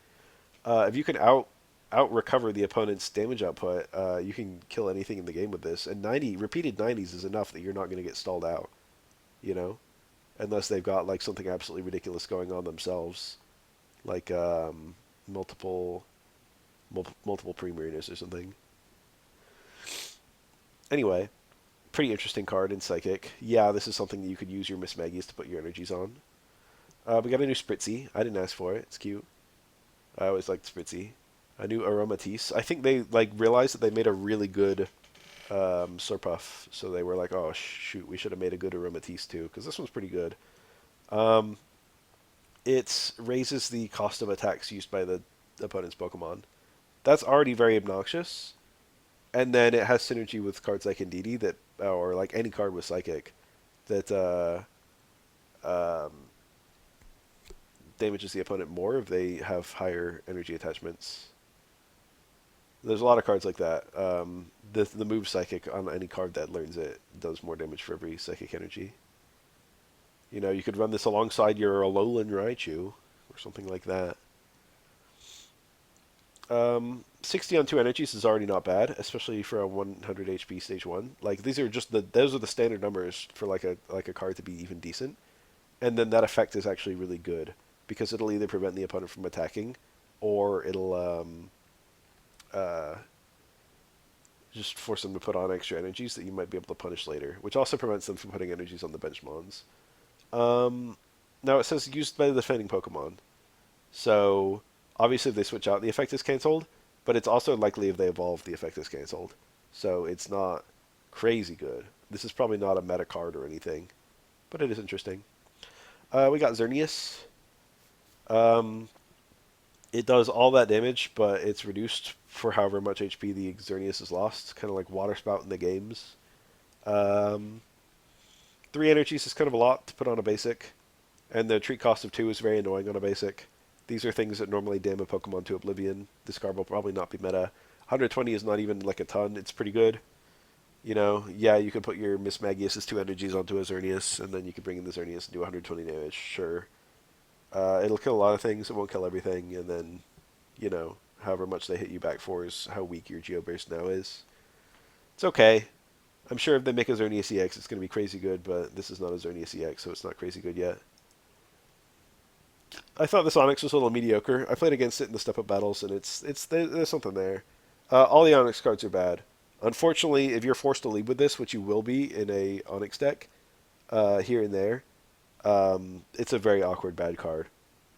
If you can out recover the opponent's damage output, you can kill anything in the game with this. And 90 repeated 90s is enough that you're not going to get stalled out, you know, unless they've got like something absolutely ridiculous going on themselves, like multiple multiple Primariners or something. Anyway, pretty interesting card in Psychic. Yeah, this is something that you could use your Miss Maggies to put your energies on. We got a new Spritzy. I didn't ask for it. It's cute. I always liked Spritzy. A new Aromatisse. I think they like realized that they made a really good Slurpuff, so they were like, "Oh shoot, we should have made a good Aromatisse too," because this one's pretty good. Um, it raises the cost of attacks used by the opponent's Pokemon. That's already very obnoxious, and then it has synergy with cards like Indeedee that, or like any card with Psychic, that um, damages the opponent more if they have higher energy attachments. There's a lot of cards like that. The move Psychic on any card that learns it does more damage for every Psychic energy. You know, you could run this alongside your Alolan Raichu or something like that. 60 on 2 energies is already not bad, especially for a 100 HP stage 1. Like these are just those are the standard numbers for like a card to be even decent. And then that effect is actually really good because it'll either prevent the opponent from attacking or it'll uh, just force them to put on extra energies that you might be able to punish later, which also prevents them from putting energies on the bench mons. Um, Now it says used by the defending Pokemon. So obviously if they switch out, the effect is cancelled, but it's also likely if they evolve, the effect is cancelled. So it's not crazy good. This is probably not a meta card or anything, but it is interesting. We got Xerneas. Um, it does all that damage, but it's reduced for however much HP the Xerneas has lost, kind of like Water Spout in the games. Um, 3 energies is kind of a lot to put on a basic, and the treat cost of 2 is very annoying on a basic. These are things that normally damn a Pokemon to oblivion. This card will probably not be meta. 120 is not even like a ton. It's pretty good. You know, yeah, you could put your Miss Magius's 2 energies onto a Xerneas, and then you could bring in the Xerneas and do 120 damage. Sure. It'll kill a lot of things. It won't kill everything, and then, you know, however much they hit you back for is how weak your Geo Burst now is. It's okay. I'm sure if they make a Xerneas EX, it's going to be crazy good, but this is not a Xerneas EX, so it's not crazy good yet. I thought this Onyx was a little mediocre. I played against it in the step-up battles, and there's something there. All the Onyx cards are bad. Unfortunately, if you're forced to lead with this, which you will be in a Onyx deck, here and there, it's a very awkward bad card.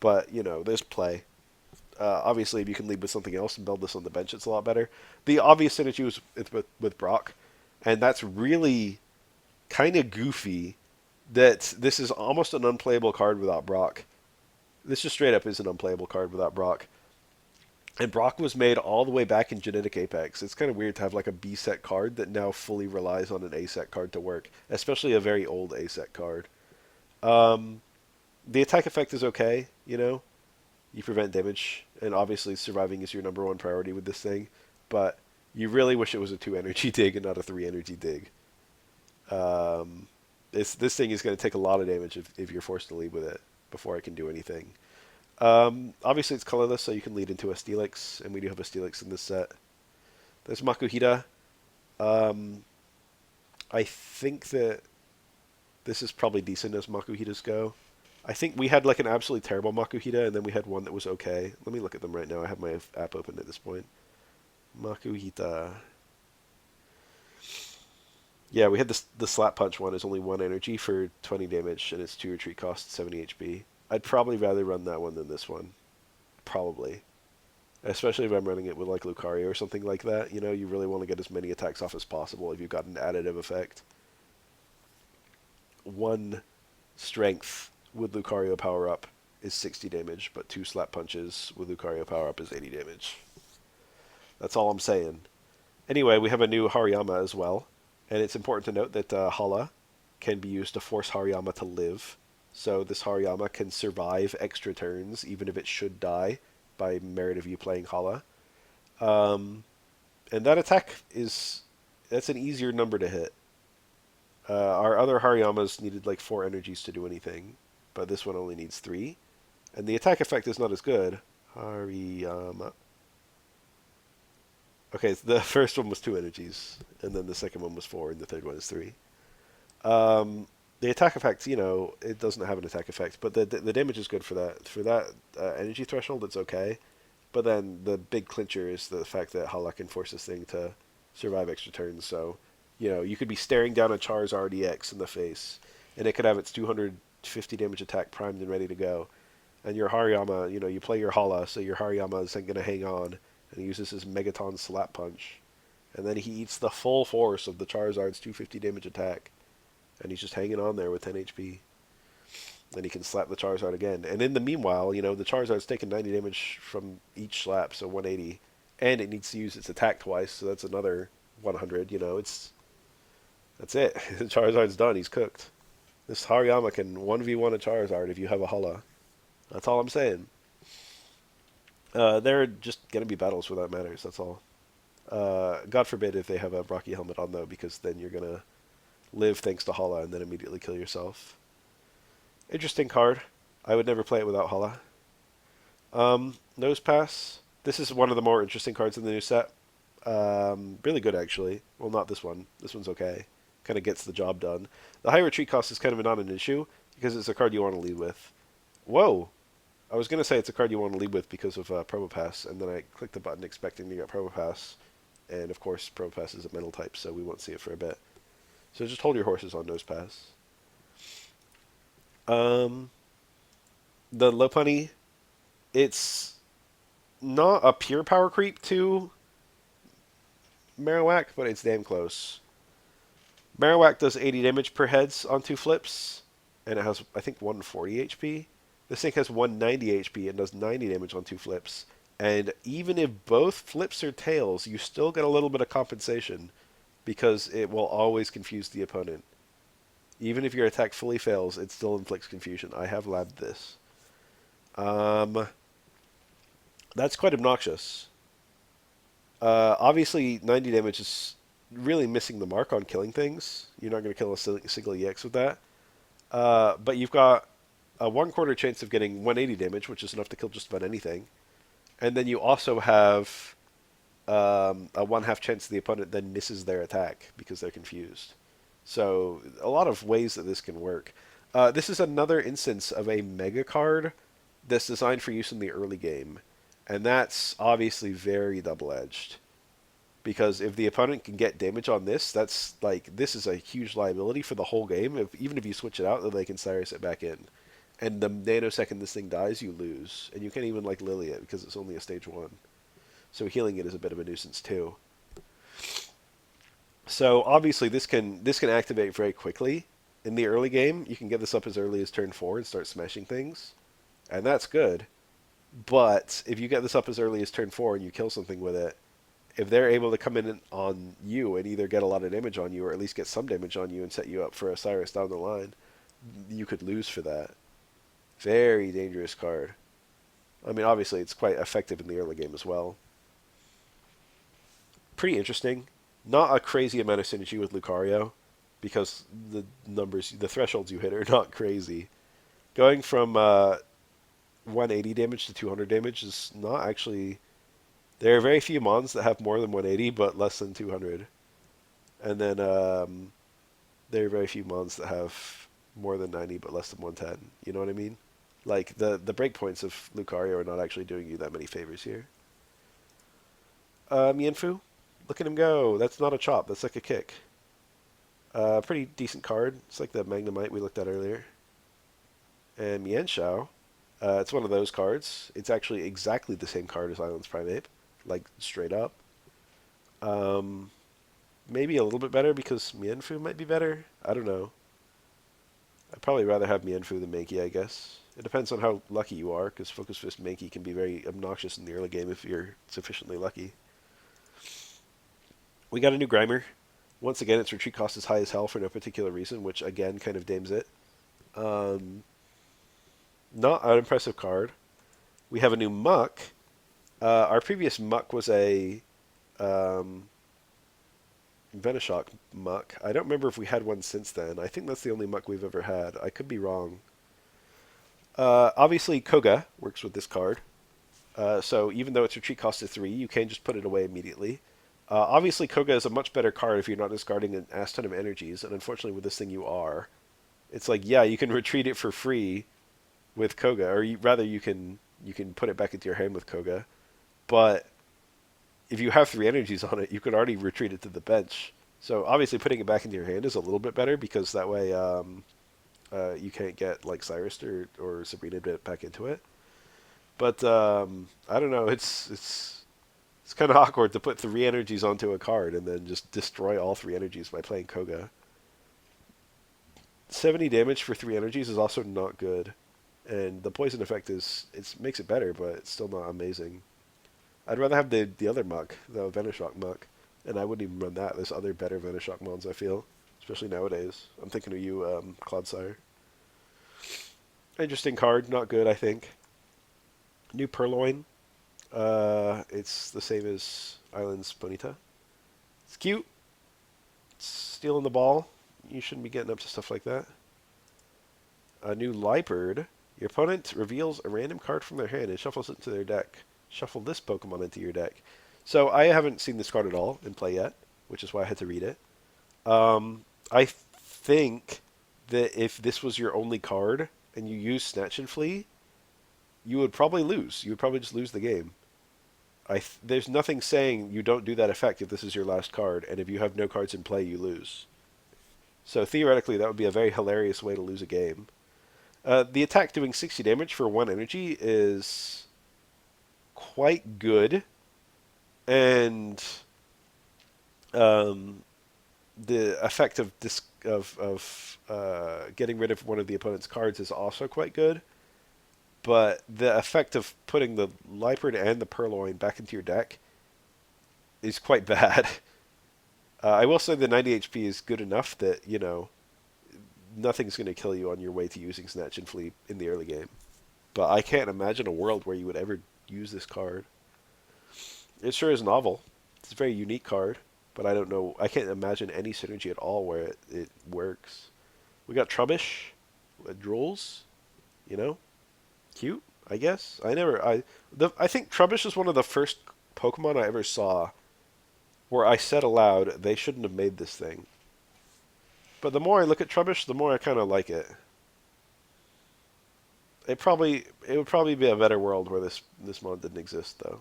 But, you know, there's play. Obviously, if you can lead with something else and build this on the bench, it's a lot better. The obvious synergy was with Brock, and that's really kind of goofy that this is almost an unplayable card without Brock. This just straight up is an unplayable card without Brock. And Brock was made all the way back in Genetic Apex. It's kind of weird to have like a B set card that now fully relies on an A set card to work, especially a very old A set card. Um, the attack effect is okay, you know. You prevent damage, and obviously surviving is your number one priority with this thing. But you really wish it was a 2 energy dig and not a 3 energy dig. Um, this thing is going to take a lot of damage if you're forced to lead with it before it can do anything. Obviously it's colorless, so you can lead into a Steelix, and we do have a Steelix in this set. There's Makuhita. Um, I think that this is probably decent as Makuhitas go. I think we had like an absolutely terrible Makuhita, and then we had one that was okay. Let me look at them right now. I have my app open at this point. Makuhita. Yeah, we had the Slap Punch one is only 1 energy for 20 damage, and its 2 retreat cost 70 HP. I'd probably rather run that one than this one. Probably. Especially if I'm running it with like Lucario or something like that. You know, you really want to get as many attacks off as possible if you've got an additive effect. 1 strength with Lucario power up is 60 damage, but 2 slap punches with Lucario power up is 80 damage. That's all I'm saying. Anyway, we have a new Hariyama as well, and it's important to note that Hala can be used to force Hariyama to live. So this Hariyama can survive extra turns, even if it should die, by merit of you playing Hala. Um, and that attack that's an easier number to hit. Our other Hariyamas needed like 4 energies to do anything, but this one only needs 3. And the attack effect is not as good. Hariyama. Okay, the first one was 2 energies, and then the second one was 4, and the third one is 3. The attack effect, you know, it doesn't have an attack effect, but the damage is good for that. For that energy threshold, it's okay. But then the big clincher is the fact that Hala can force this thing to survive extra turns. So, you know, you could be staring down a Charizard EX in the face, and it could have its 250 damage attack primed and ready to go. And your Hariyama, you know, you play your Hala, so your Hariyama isn't going to hang on, and he uses his Megaton Slap Punch. And then he eats the full force of the Charizard's 250 damage attack. And he's just hanging on there with 10 HP. Then he can slap the Charizard again. And in the meanwhile, you know, the Charizard's taking 90 damage from each slap, so 180. And it needs to use its attack twice, so that's another 100, you know, that's it. The Charizard's done, he's cooked. This Hariyama can 1v1 a Charizard if you have a Hala. That's all I'm saying. They're just going to be battles where that matters, that's all. God forbid if they have a Rocky helmet on, though, because then you're going to live thanks to Hala and then immediately kill yourself. Interesting card. I would never play it without Hala. Nose Pass. This is one of the more interesting cards in the new set. Really good, actually. Well, not this one. This one's okay. Kind of gets the job done. The high retreat cost is kind of not an issue because it's a card you want to lead with. Whoa! I was going to say it's a card you want to lead with because of Promo Pass, and then I clicked the button expecting to get Promo Pass. And of course, Promo Pass is a metal type, so we won't see it for a bit. So just hold your horses on Nose Pass. Um, the Lopunny, it's not a pure power creep to Marowak, but it's damn close. Marowak does 80 damage per heads on 2 flips, and it has, I think, 140 HP. This thing has 190 HP and does 90 damage on 2 flips. And even if both flips are tails, you still get a little bit of compensation because it will always confuse the opponent. Even if your attack fully fails, it still inflicts confusion. I have labbed this. Um, that's quite obnoxious. Obviously, 90 damage is really missing the mark on killing things. You're not going to kill a single EX with that. But you've got a 1/4 chance of getting 180 damage, which is enough to kill just about anything. And then you also have a 1/2 chance the opponent then misses their attack because they're confused. So a lot of ways that this can work. This is another instance of a mega card that's designed for use in the early game. And that's obviously very double-edged. Because if the opponent can get damage on this, that's like, this is a huge liability for the whole game. Even if you switch it out, then they can Cyrus it back in. And the nanosecond this thing dies, you lose. And you can't even like Lily it because it's only a stage 1. So healing it is a bit of a nuisance too. So obviously this can activate very quickly. In the early game, you can get this up as early as turn 4 and start smashing things. And that's good. But if you get this up as early as turn 4 and you kill something with it, if they're able to come in on you and either get a lot of damage on you or at least get some damage on you and set you up for a Cyrus down the line, you could lose for that. Very dangerous card. I mean, obviously it's quite effective in the early game as well. Pretty interesting. Not a crazy amount of synergy with Lucario because the thresholds you hit are not crazy. Going from 180 damage to 200 damage is not actually. There are very few mons that have more than 180 but less than 200. And then there are very few mons that have more than 90 but less than 110. You know what I mean? Like, the breakpoints of Lucario are not actually doing you that many favors here. Mienfu, look at him go. That's not a chop. That's like a kick. Pretty decent card. It's like the Magnemite we looked at earlier. And Mienshao, it's one of those cards. It's actually exactly the same card as Island's Primeape, like straight up. Maybe a little bit better because Mienfu might be better. I don't know. I'd probably rather have Mienfu than Mankey, I guess. It depends on how lucky you are, because Focus Fist Mankey can be very obnoxious in the early game if you're sufficiently lucky. We got a new Grimer. Once again, its retreat cost is high as hell for no particular reason, which again kind of dames it. Not an impressive card. We have a new Muck. Our previous Muck was a Venoshock Muck. I don't remember if we had one since then. I think that's the only Muck we've ever had. I could be wrong. Obviously, Koga works with this card. So even though its retreat cost is 3, you can just put it away immediately. Obviously, Koga is a much better card if you're not discarding an ass ton of energies, and unfortunately with this thing you are. It's like, yeah, you can retreat it for free with Koga, or rather you can put it back into your hand with Koga, but if you have 3 energies on it, you could already retreat it to the bench. So obviously putting it back into your hand is a little bit better because that way you can't get like Cyrus or Sabrina back into it. But I don't know. It's kind of awkward to put 3 energies onto a card and then just destroy all 3 energies by playing Koga. 70 damage for 3 energies is also not good, and the poison effect makes it better, but it's still not amazing. I'd rather have the other Muck, the Venoshock Muck, and I wouldn't even run that. There's other better Venoshock mons, I feel, especially nowadays. I'm thinking of you, Clodsire. Interesting card, not good, I think. New Purloin. It's the same as Island's Ponyta. It's cute. It's stealing the ball. You shouldn't be getting up to stuff like that. A new Liepard. Your opponent reveals a random card from their hand and shuffles it into their deck. Shuffle this Pokemon into your deck. So I haven't seen this card at all in play yet, which is why I had to read it. I think that if this was your only card and you use Snatch and Flee, you would probably lose. You would probably just lose the game. There's nothing saying you don't do that effect if this is your last card, and if you have no cards in play, you lose. So theoretically, that would be a very hilarious way to lose a game. The attack doing 60 damage for 1 energy is quite good, and the effect of getting rid of one of the opponent's cards is also quite good. But the effect of putting the Liepard and the Purloin back into your deck is quite bad. I will say the 90 HP is good enough that, nothing's going to kill you on your way to using Snatch and Flee in the early game. But I can't imagine a world where you would ever use this card. It sure is novel. It's a very unique card, but I don't know. I can't imagine any synergy at all where it works. We got Trubbish, Drools, cute, I guess. I think Trubbish is one of the first Pokemon I ever saw where I said aloud, they shouldn't have made this thing. But the more I look at Trubbish, the more I kind of like it. It would probably be a better world where this mod didn't exist, though.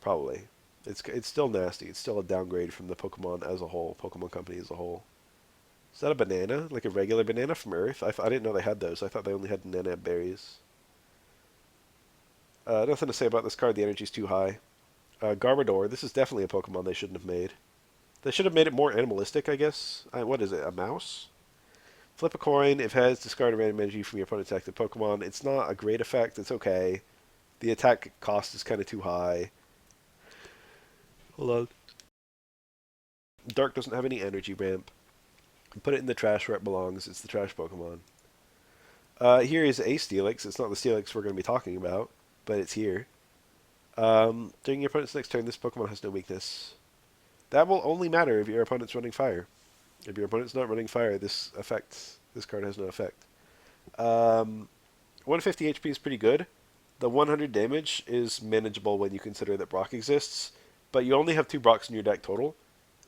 Probably. It's still nasty. It's still a downgrade from the Pokemon as a whole, Pokemon Company as a whole. Is that a banana? Like a regular banana from Earth? I didn't know they had those. I thought they only had banana berries. Nothing to say about this card. The energy's too high. Garbodor. This is definitely a Pokemon they shouldn't have made. They should have made it more animalistic, I guess. What is it, a mouse? Flip a coin. If heads, discard a random energy from your opponent's active Pokemon. It's not a great effect. It's okay. The attack cost is kind of too high. Hold on. Dark doesn't have any energy ramp. Put it in the trash where it belongs. It's the trash Pokemon. Here is a Steelix. It's not the Steelix we're going to be talking about, but it's here. During your opponent's next turn, this Pokemon has no weakness. That will only matter if your opponent's running fire. If your opponent's not running fire, this card has no effect. 150 HP is pretty good. The 100 damage is manageable when you consider that Brock exists, but you only have 2 Brocks in your deck total,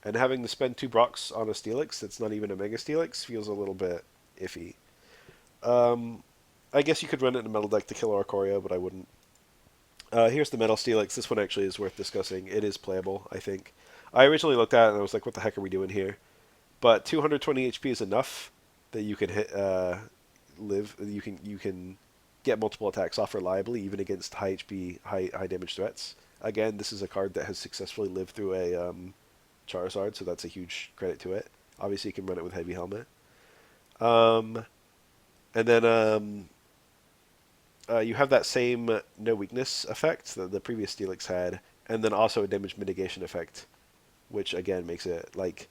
and having to spend 2 Brocks on a Steelix that's not even a Mega Steelix feels a little bit iffy. I guess you could run it in a metal deck to kill Arcorio, but I wouldn't. Here's the Metal Steelix. This one actually is worth discussing. It is playable, I think. I originally looked at it and I was like, what the heck are we doing here? But 220 HP is enough that you can live. You can get multiple attacks off reliably, even against high HP, high damage threats. Again, this is a card that has successfully lived through a Charizard, so that's a huge credit to it. Obviously, you can run it with Heavy Helmet. And then you have that same no weakness effect that the previous Steelix had, and then also a damage mitigation effect, which again makes it like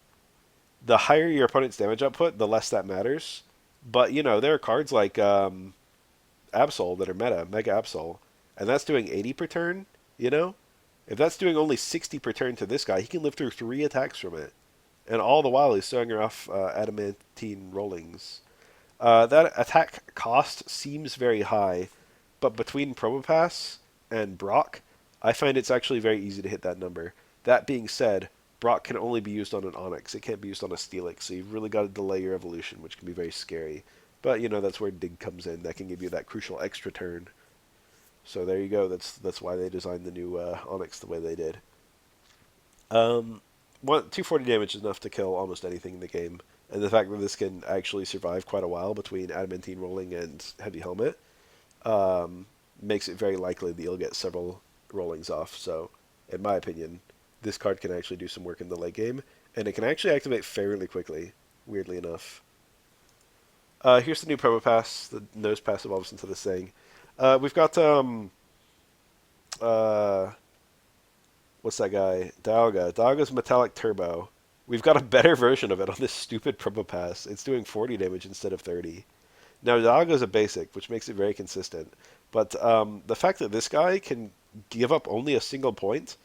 the higher your opponent's damage output, the less that matters. But there are cards like Absol that are Mega Absol, and that's doing 80 per turn. If that's doing only 60 per turn to this guy, he can live through 3 attacks from it, and all the while he's throwing her off adamantine rollings. That attack cost seems very high, but between Probopass and Brock, I find it's actually very easy to hit that number. That being said, Brock can only be used on an Onix. It can't be used on a Steelix, so you've really got to delay your evolution, which can be very scary. But, that's where Dig comes in. That can give you that crucial extra turn. So there you go. That's why they designed the new Onix the way they did. 240 damage is enough to kill almost anything in the game. And the fact that this can actually survive quite a while between Adamantine Rolling and Heavy Helmet makes it very likely that you'll get several rollings off. So, in my opinion, this card can actually do some work in the late game, and it can actually activate fairly quickly, weirdly enough. Here's the new Probopass. The nose pass evolves into this thing. We've got, what's that guy? Dialga. Dialga's Metallic Turbo. We've got a better version of it on this stupid Probopass. It's doing 40 damage instead of 30. Now, Dialga's a basic, which makes it very consistent. But the fact that this guy can give up only a single point,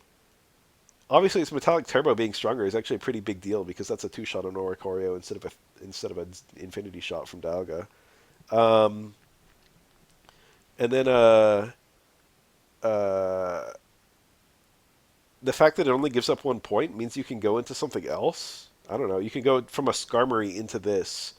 obviously its Metallic Turbo being stronger is actually a pretty big deal because that's a 2-shot on Oricorio instead of an Infinity Shot from Dialga. Um, and then uh, the fact that it only gives up 1 point means you can go into something else. I don't know. You can go from a Skarmory into this,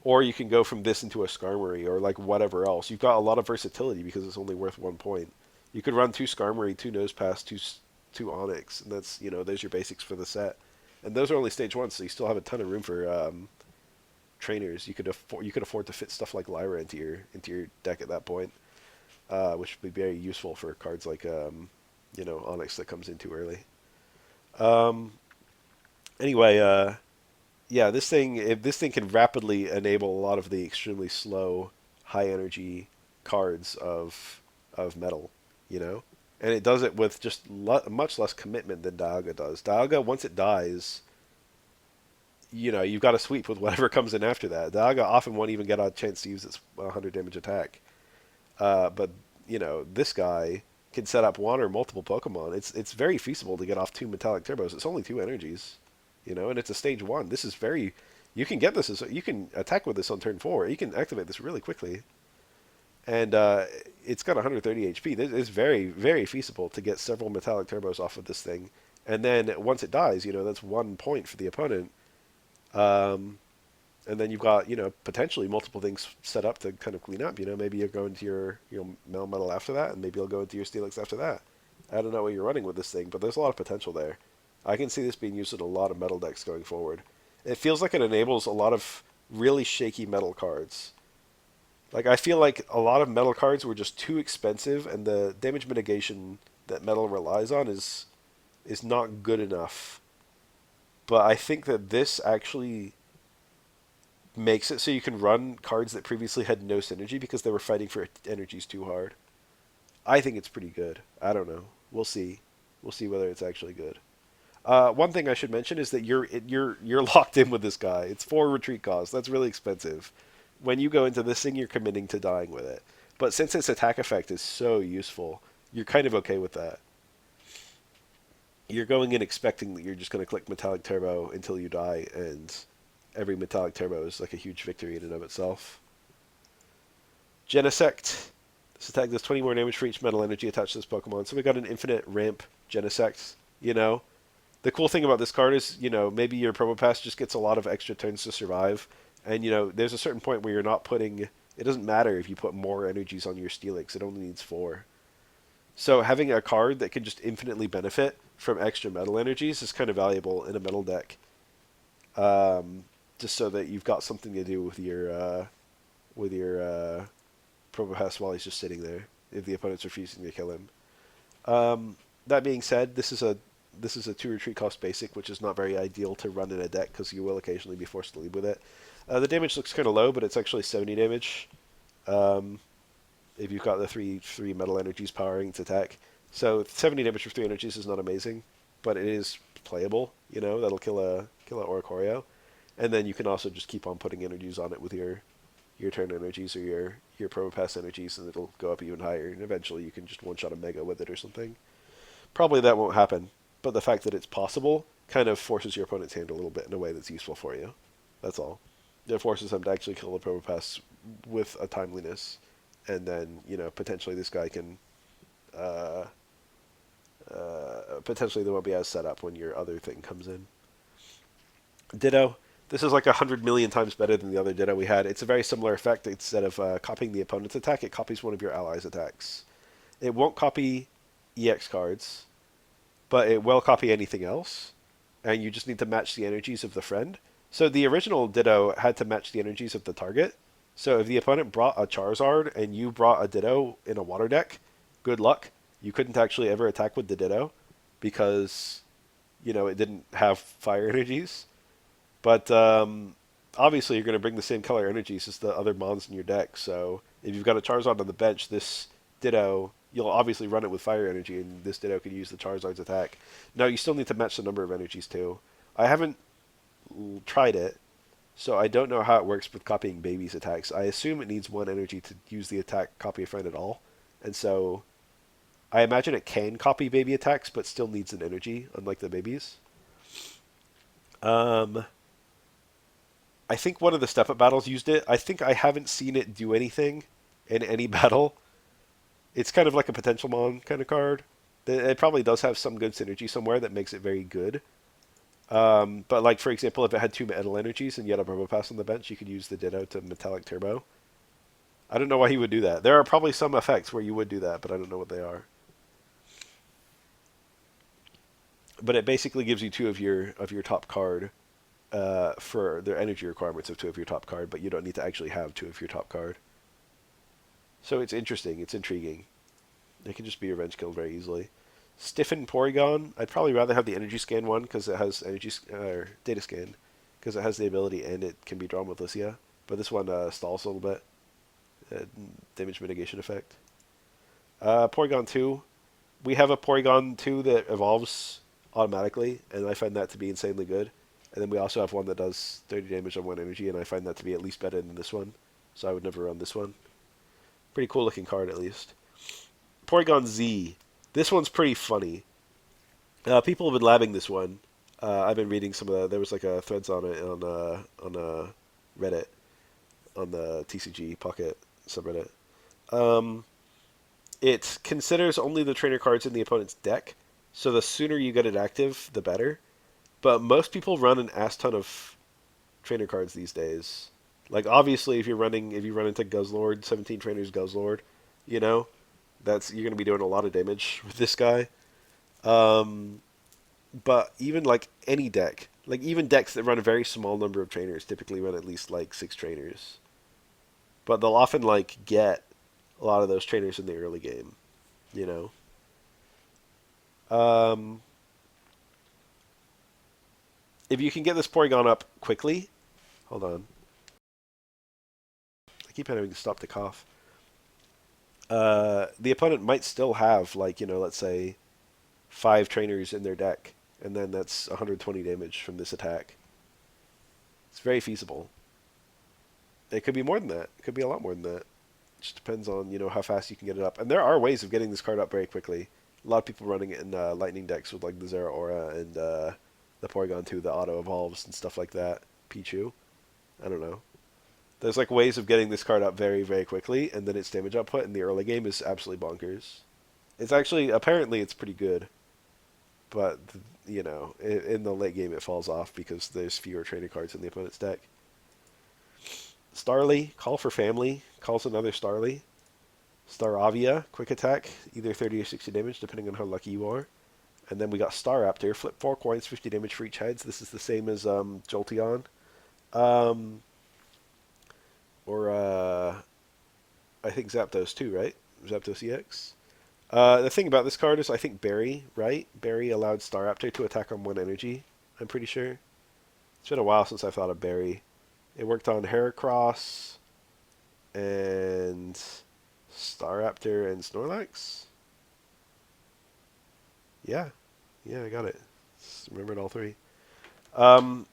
or you can go from this into a Skarmory, or like whatever else. You've got a lot of versatility because it's only worth 1 point. You could run two Skarmory, two Nosepass, two Onyx, and that's there's your basics for the set. And those are only stage one, so you still have a ton of room for trainers. You could afford to fit stuff like Lyra into your deck at that point, which would be very useful for cards like Onyx that comes in too early. Um, anyway, yeah, this thing can rapidly enable a lot of the extremely slow, high energy cards of metal, you know, and it does it with just much less commitment than Dialga does. Dialga, once it dies, you've got to sweep with whatever comes in after that. Dialga often won't even get a chance to use its 100 damage attack. But this guy can set up one or multiple Pokemon. It's very feasible to get off two Metallic Turbos. It's only two energies, and it's a stage one. This is very. You can get this you can attack with this on turn 4. You can activate this really quickly, and it's got 130 HP. It's very very feasible to get several Metallic Turbos off of this thing, and then once it dies, that's 1 point for the opponent. Um, and then you've got potentially multiple things set up to kind of clean up. Maybe you'll go into your Melmetal after that, and maybe you'll go into your Steelix after that. I don't know what you're running with this thing, but there's a lot of potential there. I can see this being used in a lot of metal decks going forward. It feels like it enables a lot of really shaky metal cards. Like I feel like a lot of metal cards were just too expensive, and the damage mitigation that metal relies on is not good enough. But I think that this actually makes it so you can run cards that previously had no synergy because they were fighting for energies too hard. I think it's pretty good. I don't know. We'll see. We'll see whether it's actually good. One thing I should mention is that you're locked in with this guy. It's 4 retreat costs. That's really expensive. When you go into this thing, you're committing to dying with it. But since its attack effect is so useful, you're kind of okay with that. You're going in expecting that you're just going to click Metallic Turbo until you die, and every Metallic Turbo is like a huge victory in and of itself. Genesect. This attack does 20 more damage for each metal energy attached to this Pokemon. So we got an infinite ramp Genesect. The cool thing about this card is, maybe your Probopass just gets a lot of extra turns to survive. And, there's a certain point where you're not putting... It doesn't matter if you put more energies on your Steelix. It only needs 4. So having a card that can just infinitely benefit from extra metal energies is kind of valuable in a metal deck. Just so that you've got something to do with your Probopass while he's just sitting there if the opponent's refusing to kill him. That being said, this is a 2 retreat cost basic, which is not very ideal to run in a deck because you will occasionally be forced to leave with it. The damage looks kind of low, but it's actually 70 damage um, if you've got the three metal energies powering its attack. So 70 damage for 3 energies is not amazing, but it is playable. That'll kill a Oricorio, and then you can also just keep on putting energies on it with your turn energies or your Probopass energies, and it'll go up even higher. And eventually, you can just one-shot a Mega with it or something. Probably that won't happen, but the fact that it's possible kind of forces your opponent's hand a little bit in a way that's useful for you. That's all. It forces them to actually kill the Probopass with a timeliness, and then potentially this guy can potentially they won't be as set up when your other thing comes in. Ditto. This is like 100 million times better than the other Ditto we had. It's a very similar effect. Instead of copying the opponent's attack, it copies one of your allies' attacks. It won't copy EX cards, but it will copy anything else, and you just need to match the energies of the friend. So the original Ditto had to match the energies of the target. So if the opponent brought a Charizard and you brought a Ditto in a water deck, good luck. You couldn't actually ever attack with the Ditto because, it didn't have fire energies. But obviously, you're going to bring the same color energies as the other mons in your deck. So if you've got a Charizard on the bench, this Ditto, you'll obviously run it with fire energy, and this Ditto can use the Charizard's attack. Now, you still need to match the number of energies, too. I haven't tried it, so I don't know how it works with copying babies' attacks. I assume it needs 1 energy to use the attack copy a friend at all. And so I imagine it can copy baby attacks, but still needs an energy, unlike the babies. Um, I think one of the step-up battles used it. I think I haven't seen it do anything in any battle. It's kind of like a potential mon kind of card. It probably does have some good synergy somewhere that makes it very good. But like for example, if it had two metal energies and you had a Burbo Pass on the bench, you could use the Ditto to Metallic Turbo. I don't know why he would do that. There are probably some effects where you would do that, but I don't know what they are. But it basically gives you two of your top card for their energy requirements of two of your top card, but you don't need to actually have two of your top card. So it's interesting. It's intriguing. It can just be revenge killed very easily. Stiffen Porygon. I'd probably rather have the energy scan one because it has energy data scan because it has the ability and it can be drawn with Lycia. But this one stalls a little bit. Damage mitigation effect. Porygon 2. We have a Porygon 2 that evolves automatically, and I find that to be insanely good. And then we also have one that does 30 damage on one energy, and I find that to be at least better than this one. So I would never run this one. Pretty cool looking card, at least. Porygon Z. This one's pretty funny. People have been labbing this one. I've been reading some of the. There was like a threads on it on Reddit on the TCG Pocket subreddit. Um, it considers only the trainer cards in the opponent's deck, so the sooner you get it active, the better. But most people run an ass ton of trainer cards these days. Like obviously, if you run into Guzzlord, 17 trainers Guzzlord, you know, that's you're gonna be doing a lot of damage with this guy. Um, but even like any deck, like even decks that run a very small number of trainers, typically run at least like six trainers. But they'll often like get a lot of those trainers in the early game, you know. Um, if you can get this Porygon up quickly, hold on. I keep having to stop the cough. The opponent might still have like let's say five trainers in their deck, and then that's 120 damage from this attack. It's very feasible. It could be more than that. It could be a lot more than that. It just depends on how fast you can get it up. And there are ways of getting this card up very quickly. A lot of people running it in lightning decks with like the Zera Aura and the Porygon 2 that auto evolves and stuff like that. Pichu. I don't know. There's like ways of getting this card up very, very quickly, and then its damage output in the early game is absolutely bonkers. It's actually apparently it's pretty good, but in the late game it falls off because there's fewer trading cards in the opponent's deck. Starly, Call for Family, calls another Starly. Staravia, quick attack, either 30 or 60 damage depending on how lucky you are. And then we got Staraptor, flip 4 coins, 50 damage for each heads. This is the same as Jolteon. Um, or I think Zapdos too, right? Zapdos EX. The thing about this card is I think Berry, right? Berry allowed Staraptor to attack on one energy, I'm pretty sure. It's been a while since I've thought of Berry. It worked on Heracross and Staraptor and Snorlax. Yeah, yeah, I got it. Remembered all three. Um,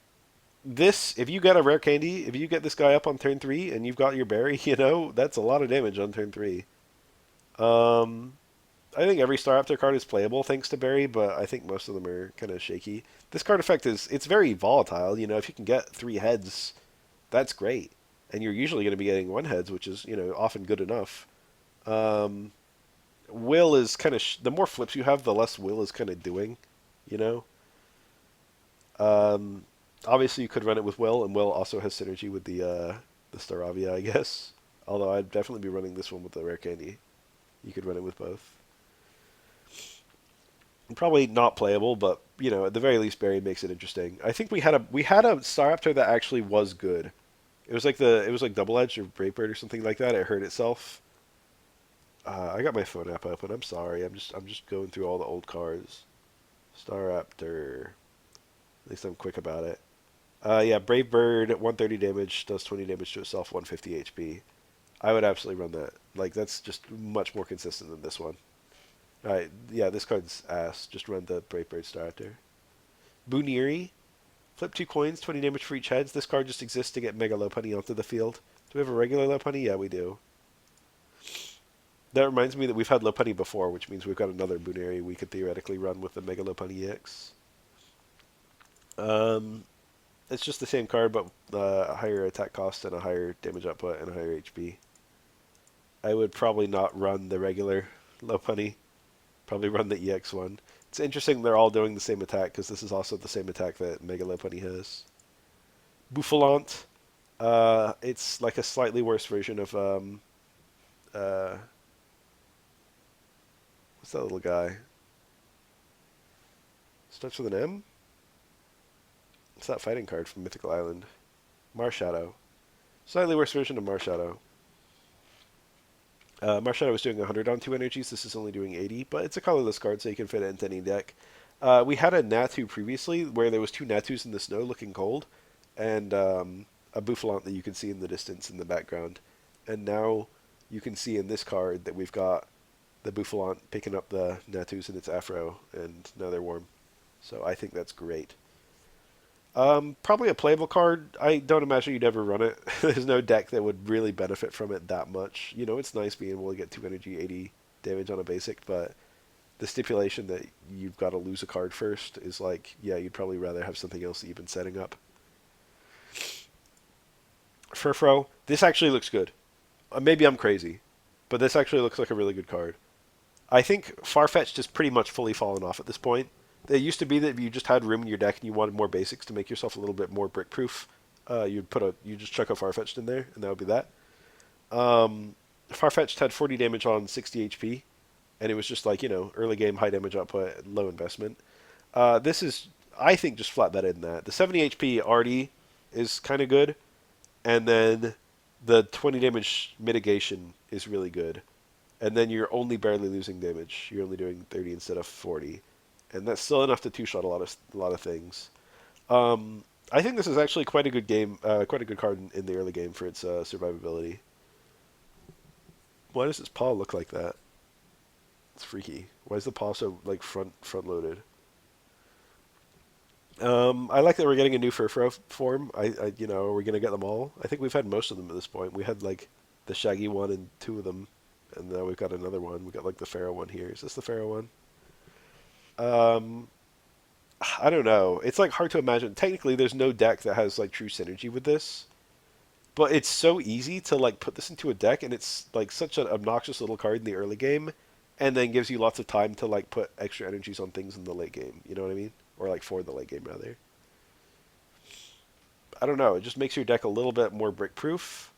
if you get a rare candy, if you get this guy up on turn 3 and you've got your berry, that's a lot of damage on turn 3. Um, I think every Staraptor card is playable thanks to berry, but I think most of them are kind of shaky. This card effect it's very volatile. If you can get 3 heads, that's great. And you're usually going to be getting 1 heads, which is, often good enough. Um, Will is kind of the more flips you have, the less Will is kind of doing, you know. Um, Obviously, you could run it with Will, and Will also has synergy with the Staravia, I guess. Although I'd definitely be running this one with the rare candy. You could run it with both. Probably not playable, but at the very least, Barry makes it interesting. I think we had a Staraptor that actually was good. It was like Double Edge or Brave Bird or something like that. It hurt itself. I got my phone app open. I'm sorry. I'm just going through all the old cards. Staraptor. At least I'm quick about it. Yeah, Brave Bird, 130 damage, does 20 damage to itself, 150 HP. I would absolutely run that. Like, that's just much more consistent than this one. Alright, yeah, this card's ass. Just run the Brave Bird Staraptor. Booniri, flip 2 coins, 20 damage for each heads. This card just exists to get Mega Lopunny onto the field. Do we have a regular Lopunny? Yeah, we do. That reminds me that we've had Lopunny before, which means we've got another Booneri we could theoretically run with the Mega Lopunny EX. Um, It's just the same card, but a higher attack cost and a higher damage output and a higher HP. I would probably not run the regular Lopunny. Probably run the EX one. It's interesting they're all doing the same attack because this is also the same attack that Mega Lopunny has. Bouffalant. It's like a slightly worse version of uh, what's that little guy? Starts with an M. It's that fighting card from Mythical Island. Marshadow. Slightly worse version of Marshadow. Marshadow was doing 100 on 2 energies. This is only doing 80, but it's a colorless card, so you can fit it into any deck. We had a Natu previously where there was two Natus in the snow looking cold, and a Bouffalant that you can see in the distance in the background. And now you can see in this card that we've got the Bouffalant picking up the Natus in its afro, and now they're warm. So I think that's great. Probably a playable card. I don't imagine you'd ever run it. There's no deck that would really benefit from it that much. You know, it's nice being able to get 2 energy, 80 damage on a basic, but the stipulation that you've got to lose a card first is like, yeah, you'd probably rather have something else that you've been setting up. Furfro, this actually looks good. Maybe I'm crazy, but this actually looks like a really good card. I think Farfetch'd is pretty much fully fallen off at this point. It used to be that if you just had room in your deck and you wanted more basics to make yourself a little bit more brick proof, you just chuck a Farfetch'd in there, and that would be that. Farfetch'd had 40 damage on 60 HP, and it was just like, early game, high damage output, low investment. This is, I think, just flat better than that. The 70 HP already is kind of good, and then the 20 damage mitigation is really good. And then you're only barely losing damage. You're only doing 30 instead of 40, and that's still enough to two-shot a lot of things. I think this is actually quite a good game, quite a good card in the early game for its survivability. Why does its paw look like that? It's freaky. Why is the paw so like front loaded? I like that we're getting a new Furfrou form. Are we gonna get them all? I think we've had most of them at this point. We had like the Shaggy one and two of them, and now we've got another one. We got like the Pharaoh one here. Is this the Pharaoh one? Um, I don't know. It's like hard to imagine. Technically, there's no deck that has like true synergy with this, but it's so easy to like put this into a deck, and it's like such an obnoxious little card in the early game, and then gives you lots of time to like put extra energies on things in the late game. You know what I mean? Or like for the late game rather. I don't know. It just makes your deck a little bit more brick proof.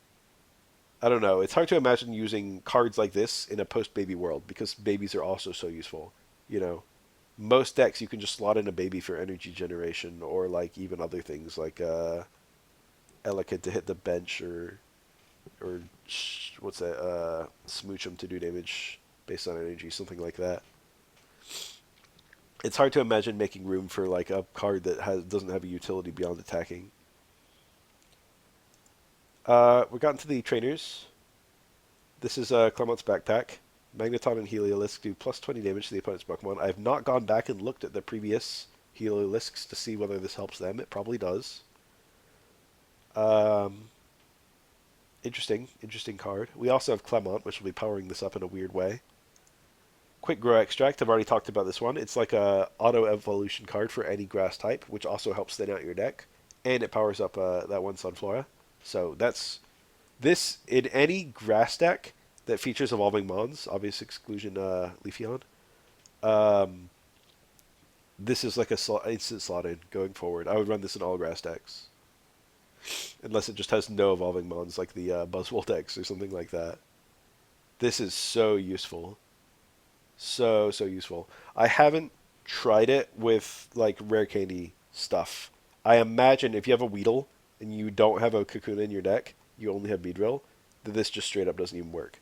I don't know. It's hard to imagine using cards like this in a post baby world because babies are also so useful. You know, most decks you can just slot in a baby for energy generation or like even other things like Elekid to hit the bench or what's that? Smooch him to do damage based on energy, something like that. It's hard to imagine making room for like a card that doesn't have a utility beyond attacking. We got into the trainers. This is Clement's backpack. Magneton and Heliolisk do plus 20 damage to the opponent's Pokemon. I have not gone back and looked at the previous Heliolisks to see whether this helps them. It probably does. Um, interesting card. We also have Clement, which will be powering this up in a weird way. Quick Grow Extract. I've already talked about this one. It's like a auto evolution card for any grass type, which also helps thin out your deck, and it powers up that one Sunflora. So that's this in any grass deck that features evolving mons, obvious exclusion Leafeon. Um, this is like a instant slot in going forward. I would run this in all grass decks, unless it just has no evolving mons like the Buzzwole decks or something like that. This is so useful, so useful. I haven't tried it with like rare candy stuff. I imagine if you have a Weedle and you don't have a Kakuna in your deck, you only have Beedrill, that this just straight up doesn't even work.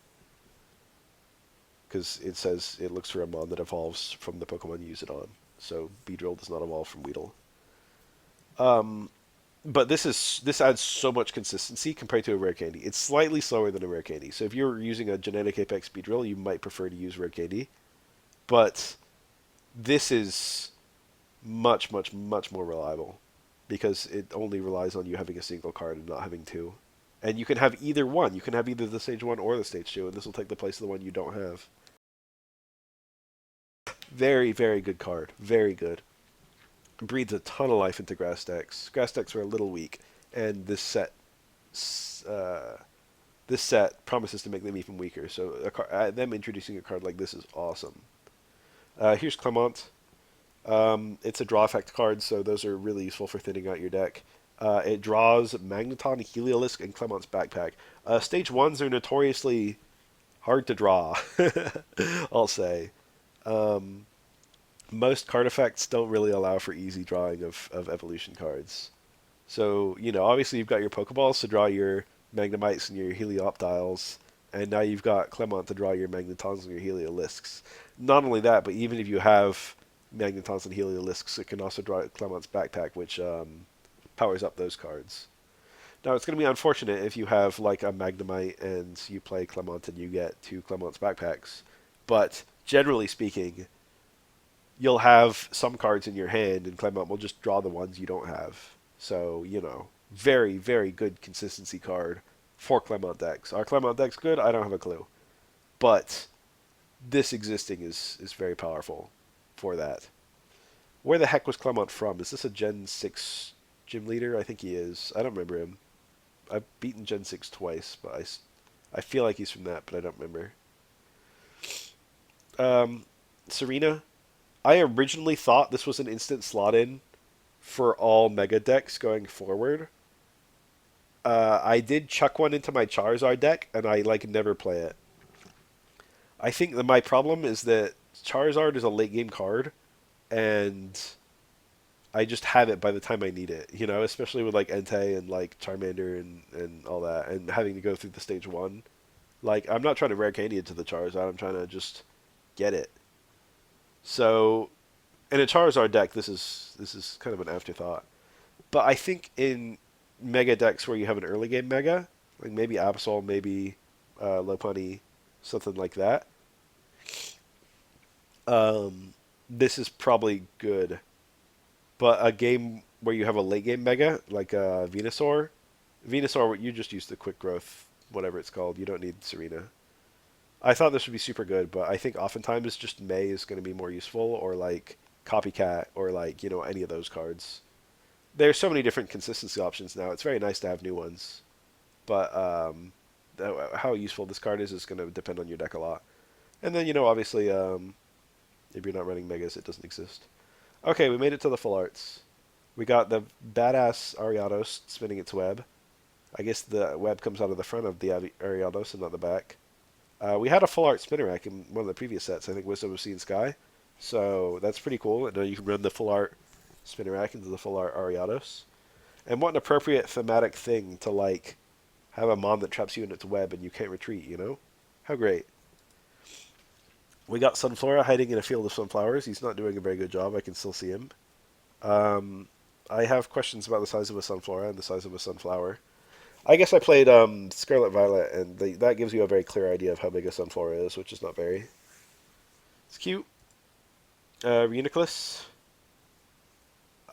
Because it says it looks for a mon that evolves from the Pokemon you use it on. So Beedrill does not evolve from Weedle. Um, but this adds so much consistency compared to a rare candy. It's slightly slower than a rare candy. So if you're using a genetic apex Beedrill, you might prefer to use rare candy. But this is much more reliable because it only relies on you having a single card and not having two. And you can have either one. You can have either the stage 1 or the stage 2, and this will take the place of the one you don't have. Very good card. Very good. breathes a ton of life into grass decks. Grass decks are a little weak, and uh, this set promises to make them even weaker. So them introducing a card like this is awesome. Here's Clement. It's a draw effect card, so those are really useful for thinning out your deck. It draws Magneton, Heliolisk, and Clement's Backpack. Stage ones are notoriously hard to draw, I'll say. Um, Most card effects don't really allow for easy drawing of evolution cards. So, obviously you've got your Pokeballs to draw your Magnemites and your Helioptiles, and now you've got Clement to draw your Magnetons and your Heliolisks. Not only that, but even if you have Magnetons and Heliolisks, it can also draw Clement's Backpack, which powers up those cards. Now, it's going to be unfortunate if you have like a Magnemite and you play Clement and you get two Clement's Backpacks, but generally speaking, you'll have some cards in your hand, and Clement will just draw the ones you don't have. So, very, very good consistency card for Clement decks. Are Clement decks good? I don't have a clue. But this existing is very powerful for that. Where the heck was Clement from? Is this a Gen 6 gym leader? I think he is. I don't remember him. I've beaten Gen 6 twice, but I feel like he's from that, but I don't remember. Um, Serena, I originally thought this was an instant slot in for all Mega decks going forward. I did chuck one into my Charizard deck, and I like never play it. I think that my problem is that Charizard is a late game card, and I just have it by the time I need it. Especially with like Entei and like Charmander and all that, and having to go through the stage one. Like, I'm not trying to rare candy into the Charizard. I'm trying to just get it. So in a Charizard deck, this is kind of an afterthought. But I think in Mega decks where you have an early game Mega, like maybe Absol, maybe Lopunny, something like that, this is probably good. But a game where you have a late game Mega, like Venusaur, you just use the quick growth, whatever it's called. You don't need Serena. I thought this would be super good, but I think oftentimes just May is going to be more useful, or like Copycat, or like, any of those cards. There's so many different consistency options now. It's very nice to have new ones, but how useful this card is going to depend on your deck a lot. And then, obviously, if you're not running Megas, it doesn't exist. Okay, we made it to the full arts. We got the badass Ariados spinning its web. I guess the web comes out of the front of the Ariados and not the back. We had a full art Spinnerack in one of the previous sets. I think Wisdom of Sea and Sky. So that's pretty cool. And now you can run the full art Spinnerack into the full art Ariados. And what an appropriate thematic thing to like have a mom that traps you in its web and you can't retreat. How great. We got Sunflora hiding in a field of sunflowers. He's not doing a very good job. I can still see him. Um, I have questions about the size of a Sunflora and the size of a sunflower. I guess I played Scarlet Violet, and that gives you a very clear idea of how big a Sunflora is, which is not very. It's cute. Reuniclus.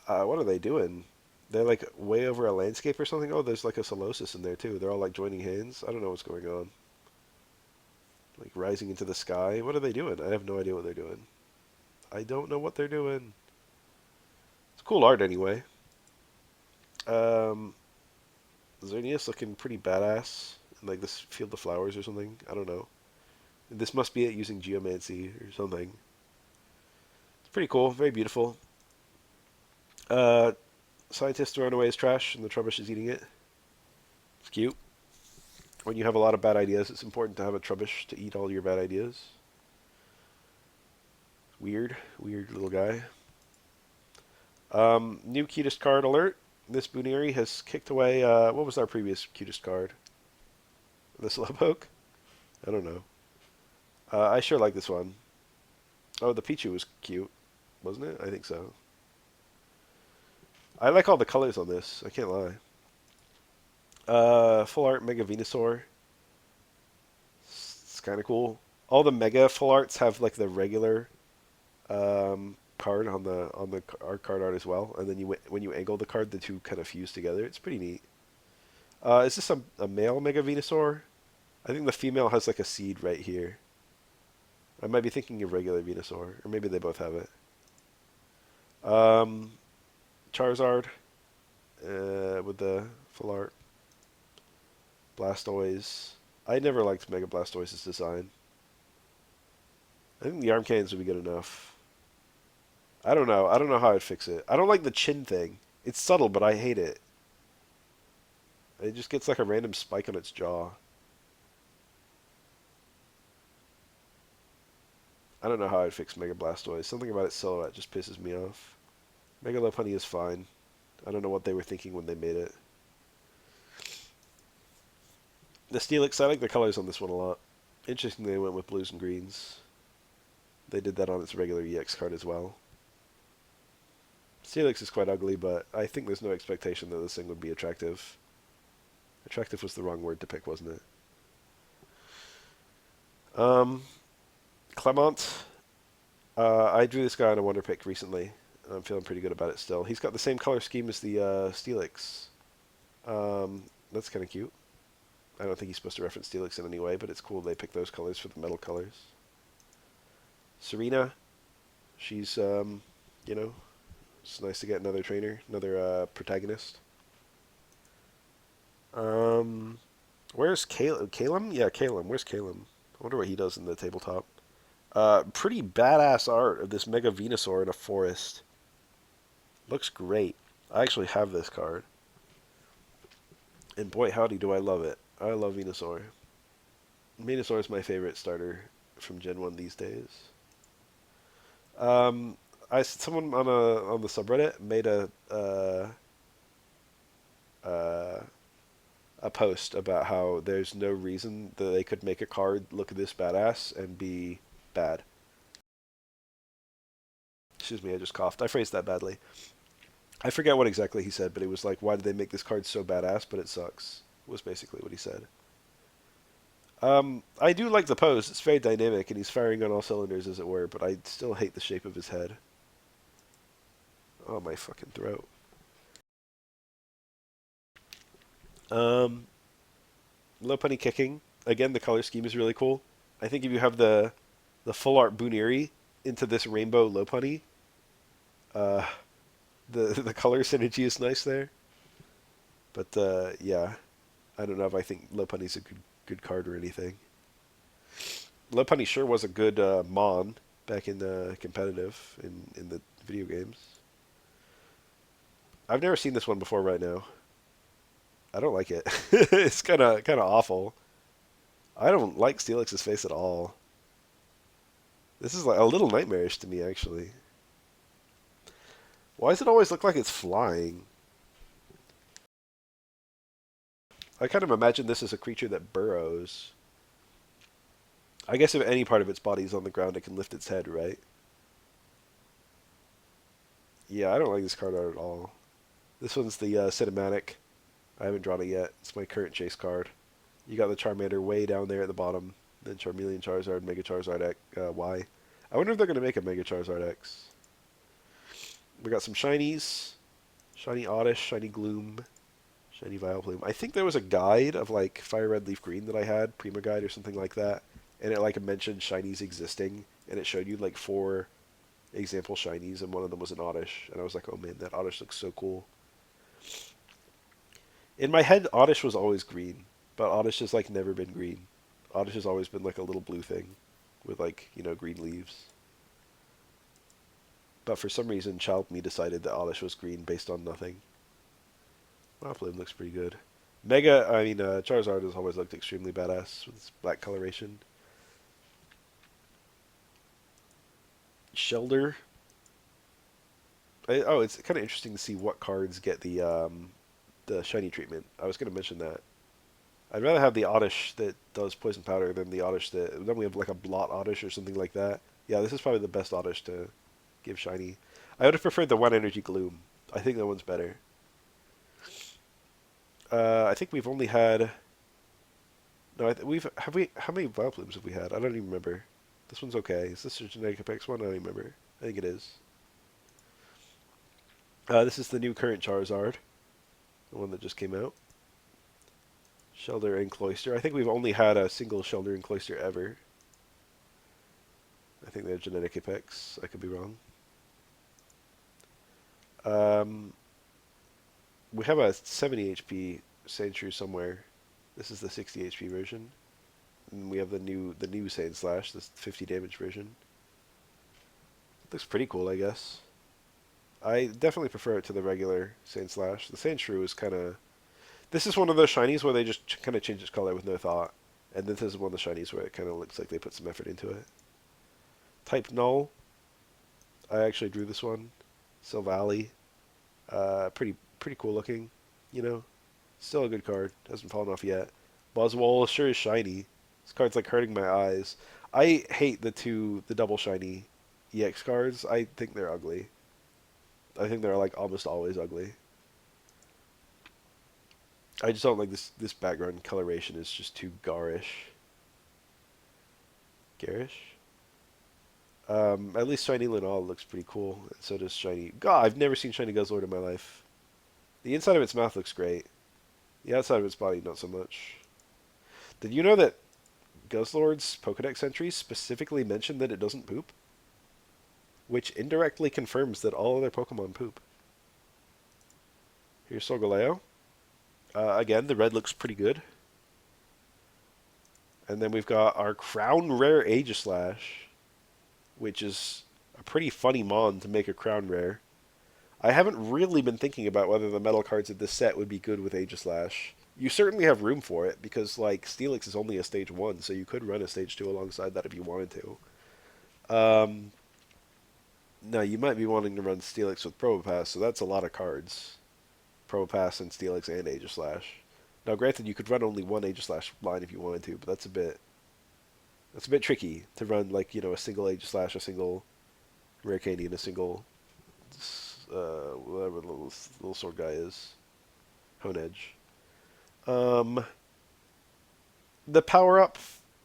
What are they doing? They're like way over a landscape or something. Oh, there's like a Solosis in there too. They're all like joining hands. I don't know what's going on. Like rising into the sky. What are they doing? I have no idea what they're doing. I don't know what they're doing. It's cool art anyway. Um, Xerneas looking pretty badass in like this field of flowers or something. I don't know. This must be it using geomancy or something. It's pretty cool. Very beautiful. Uh, Scientists throwing away his trash and the Trubbish is eating it. It's cute. When you have a lot of bad ideas, it's important to have a Trubbish to eat all your bad ideas. Weird. Weird little guy. New cutest card alert. This Boonieri has kicked away, what was our previous cutest card? The Slowpoke? I don't know. I sure like this one. Oh, the Pichu was cute, wasn't it? I think so. I like all the colors on this. I can't lie. Full art Mega Venusaur. It's kind of cool. All the Mega full arts have like the regular card on the art card art as well, and then when you angle the card, the two kind of fuse together. It's pretty neat. Is this a male Mega Venusaur? I think the female has like a seed right here. I might be thinking of regular Venusaur, or maybe they both have it. Charizard with the full art. Blastoise. I never liked Mega Blastoise's design. I think the arm cannons would be good enough. I don't know. I don't know how I'd fix it. I don't like the chin thing. It's subtle, but I hate it. It just gets like a random spike on its jaw. I don't know how I'd fix Mega Blastoise. Something about its silhouette just pisses me off. Mega Lopunny is fine. I don't know what they were thinking when they made it. The Steelix, I like the colors on this one a lot. Interesting they went with blues and greens. They did that on its regular EX card as well. Steelix is quite ugly, but I think there's no expectation that this thing would be attractive. Attractive was the wrong word to pick, wasn't it? Clement. I drew this guy on a Wonder Pick recently. I'm feeling pretty good about it still. He's got the same color scheme as the Steelix. That's kind of cute. I don't think he's supposed to reference Steelix in any way, but it's cool they picked those colors for the metal colors. Serena. She's, you know, it's nice to get another trainer, another protagonist. Where's Calum? Yeah, Calum. Where's Calum? I wonder what he does in the tabletop. Pretty badass art of this Mega Venusaur in a forest. Looks great. I actually have this card. And boy, howdy, do I love it. I love Venusaur. Venusaur is my favorite starter from Gen 1 these days. Um, someone on the subreddit made uh, a post about how there's no reason that they could make a card look this badass and be bad. Excuse me, I just coughed. I phrased that badly. I forget what exactly he said, but it was like, why did they make this card so badass, but it sucks, was basically what he said. I do like the pose. It's very dynamic, and he's firing on all cylinders, as it were, but I still hate the shape of his head. Oh, my fucking throat. Um, Lopunny kicking. Again, the color scheme is really cool. I think if you have the full art Booneri into this rainbow Lopunny, uh, the color synergy is nice there. But yeah, I don't know if I think Lopunny's a good card or anything. Lopunny sure was a good Mon back in the competitive in the video games. I've never seen this one before right now. I don't like it. It's kind of awful. I don't like Steelix's face at all. This is like a little nightmarish to me, actually. Why does it always look like it's flying? I kind of imagine this as a creature that burrows. I guess if any part of its body is on the ground, it can lift its head, right? Yeah, I don't like this card art at all. This one's the cinematic. I haven't drawn it yet. It's my current chase card. You got the Charmander way down there at the bottom. Then Charmeleon, Charizard, Mega Charizard X, Y. I wonder if they're going to make a Mega Charizard X. We got some shinies. Shiny Oddish, Shiny Gloom, Shiny Vileplume. I think there was a guide of like Fire Red Leaf Green that I had, Prima Guide or something like that. And it like mentioned shinies existing. And it showed you like 4 example shinies, and one of them was an Oddish. And I was like, oh man, that Oddish looks so cool. In my head, Oddish was always green, but Oddish has like never been green. Oddish has always been like a little blue thing with like, you know, green leaves. But for some reason, Child Me decided that Oddish was green based on nothing. Vileplume looks pretty good. Charizard has always looked extremely badass with its black coloration. Shelder. It's kind of interesting to see what cards get the shiny treatment. I was going to mention that. I'd rather have the Oddish that does Poison Powder than the Oddish that... Then we have like a Blot Oddish or something like that. Yeah, this is probably the best Oddish to give shiny. I would have preferred the 1 Energy Gloom. I think that one's better. I think we've only had... No, we've... Have we... How many Vileplumes have we had? I don't even remember. This one's okay. Is this a Genetic Apex one? I don't even remember. I think it is. This is the new current Charizard. The one that just came out. Shelter and Cloyster. I think we've only had a single Shelter and Cloyster ever. I think they're Genetic Apex. I could be wrong. We have a 70 HP Sandshrew somewhere. This is the 60 HP version. And we have the new Sand Slash, this 50 damage version. Looks pretty cool, I guess. I definitely prefer it to the regular Sand Slash. The Sandshrew is kind of... This is one of those shinies where they just kind of change its color with no thought. And this is one of the shinies where it kind of looks like they put some effort into it. Type Null. I actually drew this one. Silvally. Pretty cool looking, you know. Still a good card. Hasn't fallen off yet. Buzzwole sure is shiny. This card's like hurting my eyes. I hate the double shiny EX cards. I think they're ugly. I think they're like almost always ugly. I just don't like this background coloration is just too garish. Garish? At least Shiny Linall looks pretty cool. And so does Shiny... God, I've never seen Shiny Guzzlord in my life. The inside of its mouth looks great. The outside of its body, not so much. Did you know that Guzzlord's Pokedex entries specifically mention that it doesn't poop? Which indirectly confirms that all other Pokemon poop. Here's Solgaleo. Again, the red looks pretty good. And then we've got our Crown Rare Aegislash, which is a pretty funny mon to make a Crown Rare. I haven't really been thinking about whether the metal cards of this set would be good with Aegislash. You certainly have room for it, because like Steelix is only a stage 1, so you could run a stage 2 alongside that if you wanted to. No, you might be wanting to run Steelix with Probopass, so that's a lot of cards. Probopass and Steelix and Aegislash. Now, granted, you could run only one Aegislash line if you wanted to, but that's a bit tricky to run like a single Aegislash, a single Rare Candy, and a single whatever the little sword guy is, Honedge. The power up,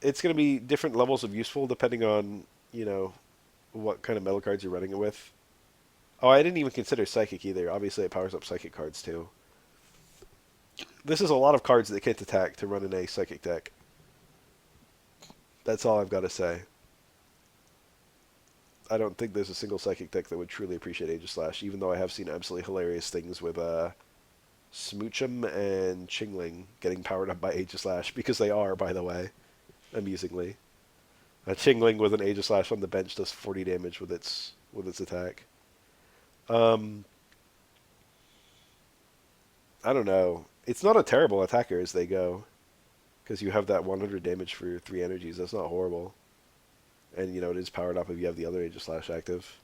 it's going to be different levels of useful depending on what kind of metal cards you're running it with. Oh, I didn't even consider Psychic either. Obviously, it powers up Psychic cards too. This is a lot of cards that can't attack to run in a Psychic deck. That's all I've got to say. I don't think there's a single Psychic deck that would truly appreciate Aegislash, even though I have seen absolutely hilarious things with Smoochum and Chingling getting powered up by Aegislash, because they are, by the way, amusingly. A Chingling with an Aegislash on the bench does 40 damage with its attack. I don't know. It's not a terrible attacker as they go, because you have that 100 damage for 3 energies. That's not horrible. And, it is powered up if you have the other Aegislash active.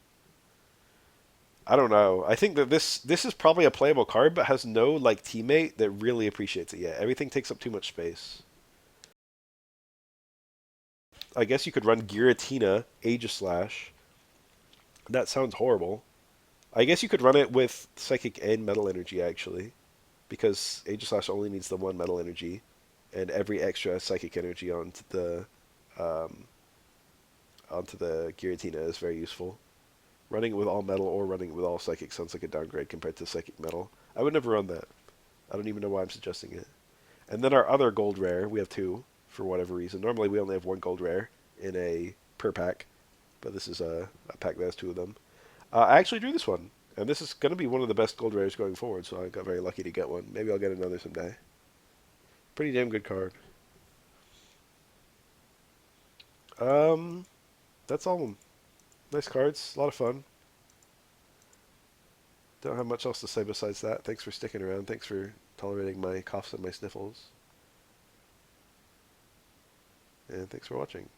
I don't know. I think that this is probably a playable card, but has no, teammate that really appreciates it yet. Everything takes up too much space. I guess you could run Giratina, Aegislash. That sounds horrible. I guess you could run it with Psychic and Metal Energy, actually, because Aegislash only needs the one Metal Energy, and every extra Psychic Energy onto the Giratina is very useful. Running it with all Metal or running it with all Psychic sounds like a downgrade compared to Psychic Metal. I would never run that. I don't even know why I'm suggesting it. And then our other gold rare, we have 2, for whatever reason. Normally we only have 1 gold rare in a per pack, but this is a pack that has 2 of them. I actually drew this one, and this is going to be one of the best gold rares going forward, so I got very lucky to get one. Maybe I'll get another someday. Pretty damn good card. That's all of them. Nice cards, a lot of fun. Don't have much else to say besides that. Thanks for sticking around. Thanks for tolerating my coughs and my sniffles. And thanks for watching.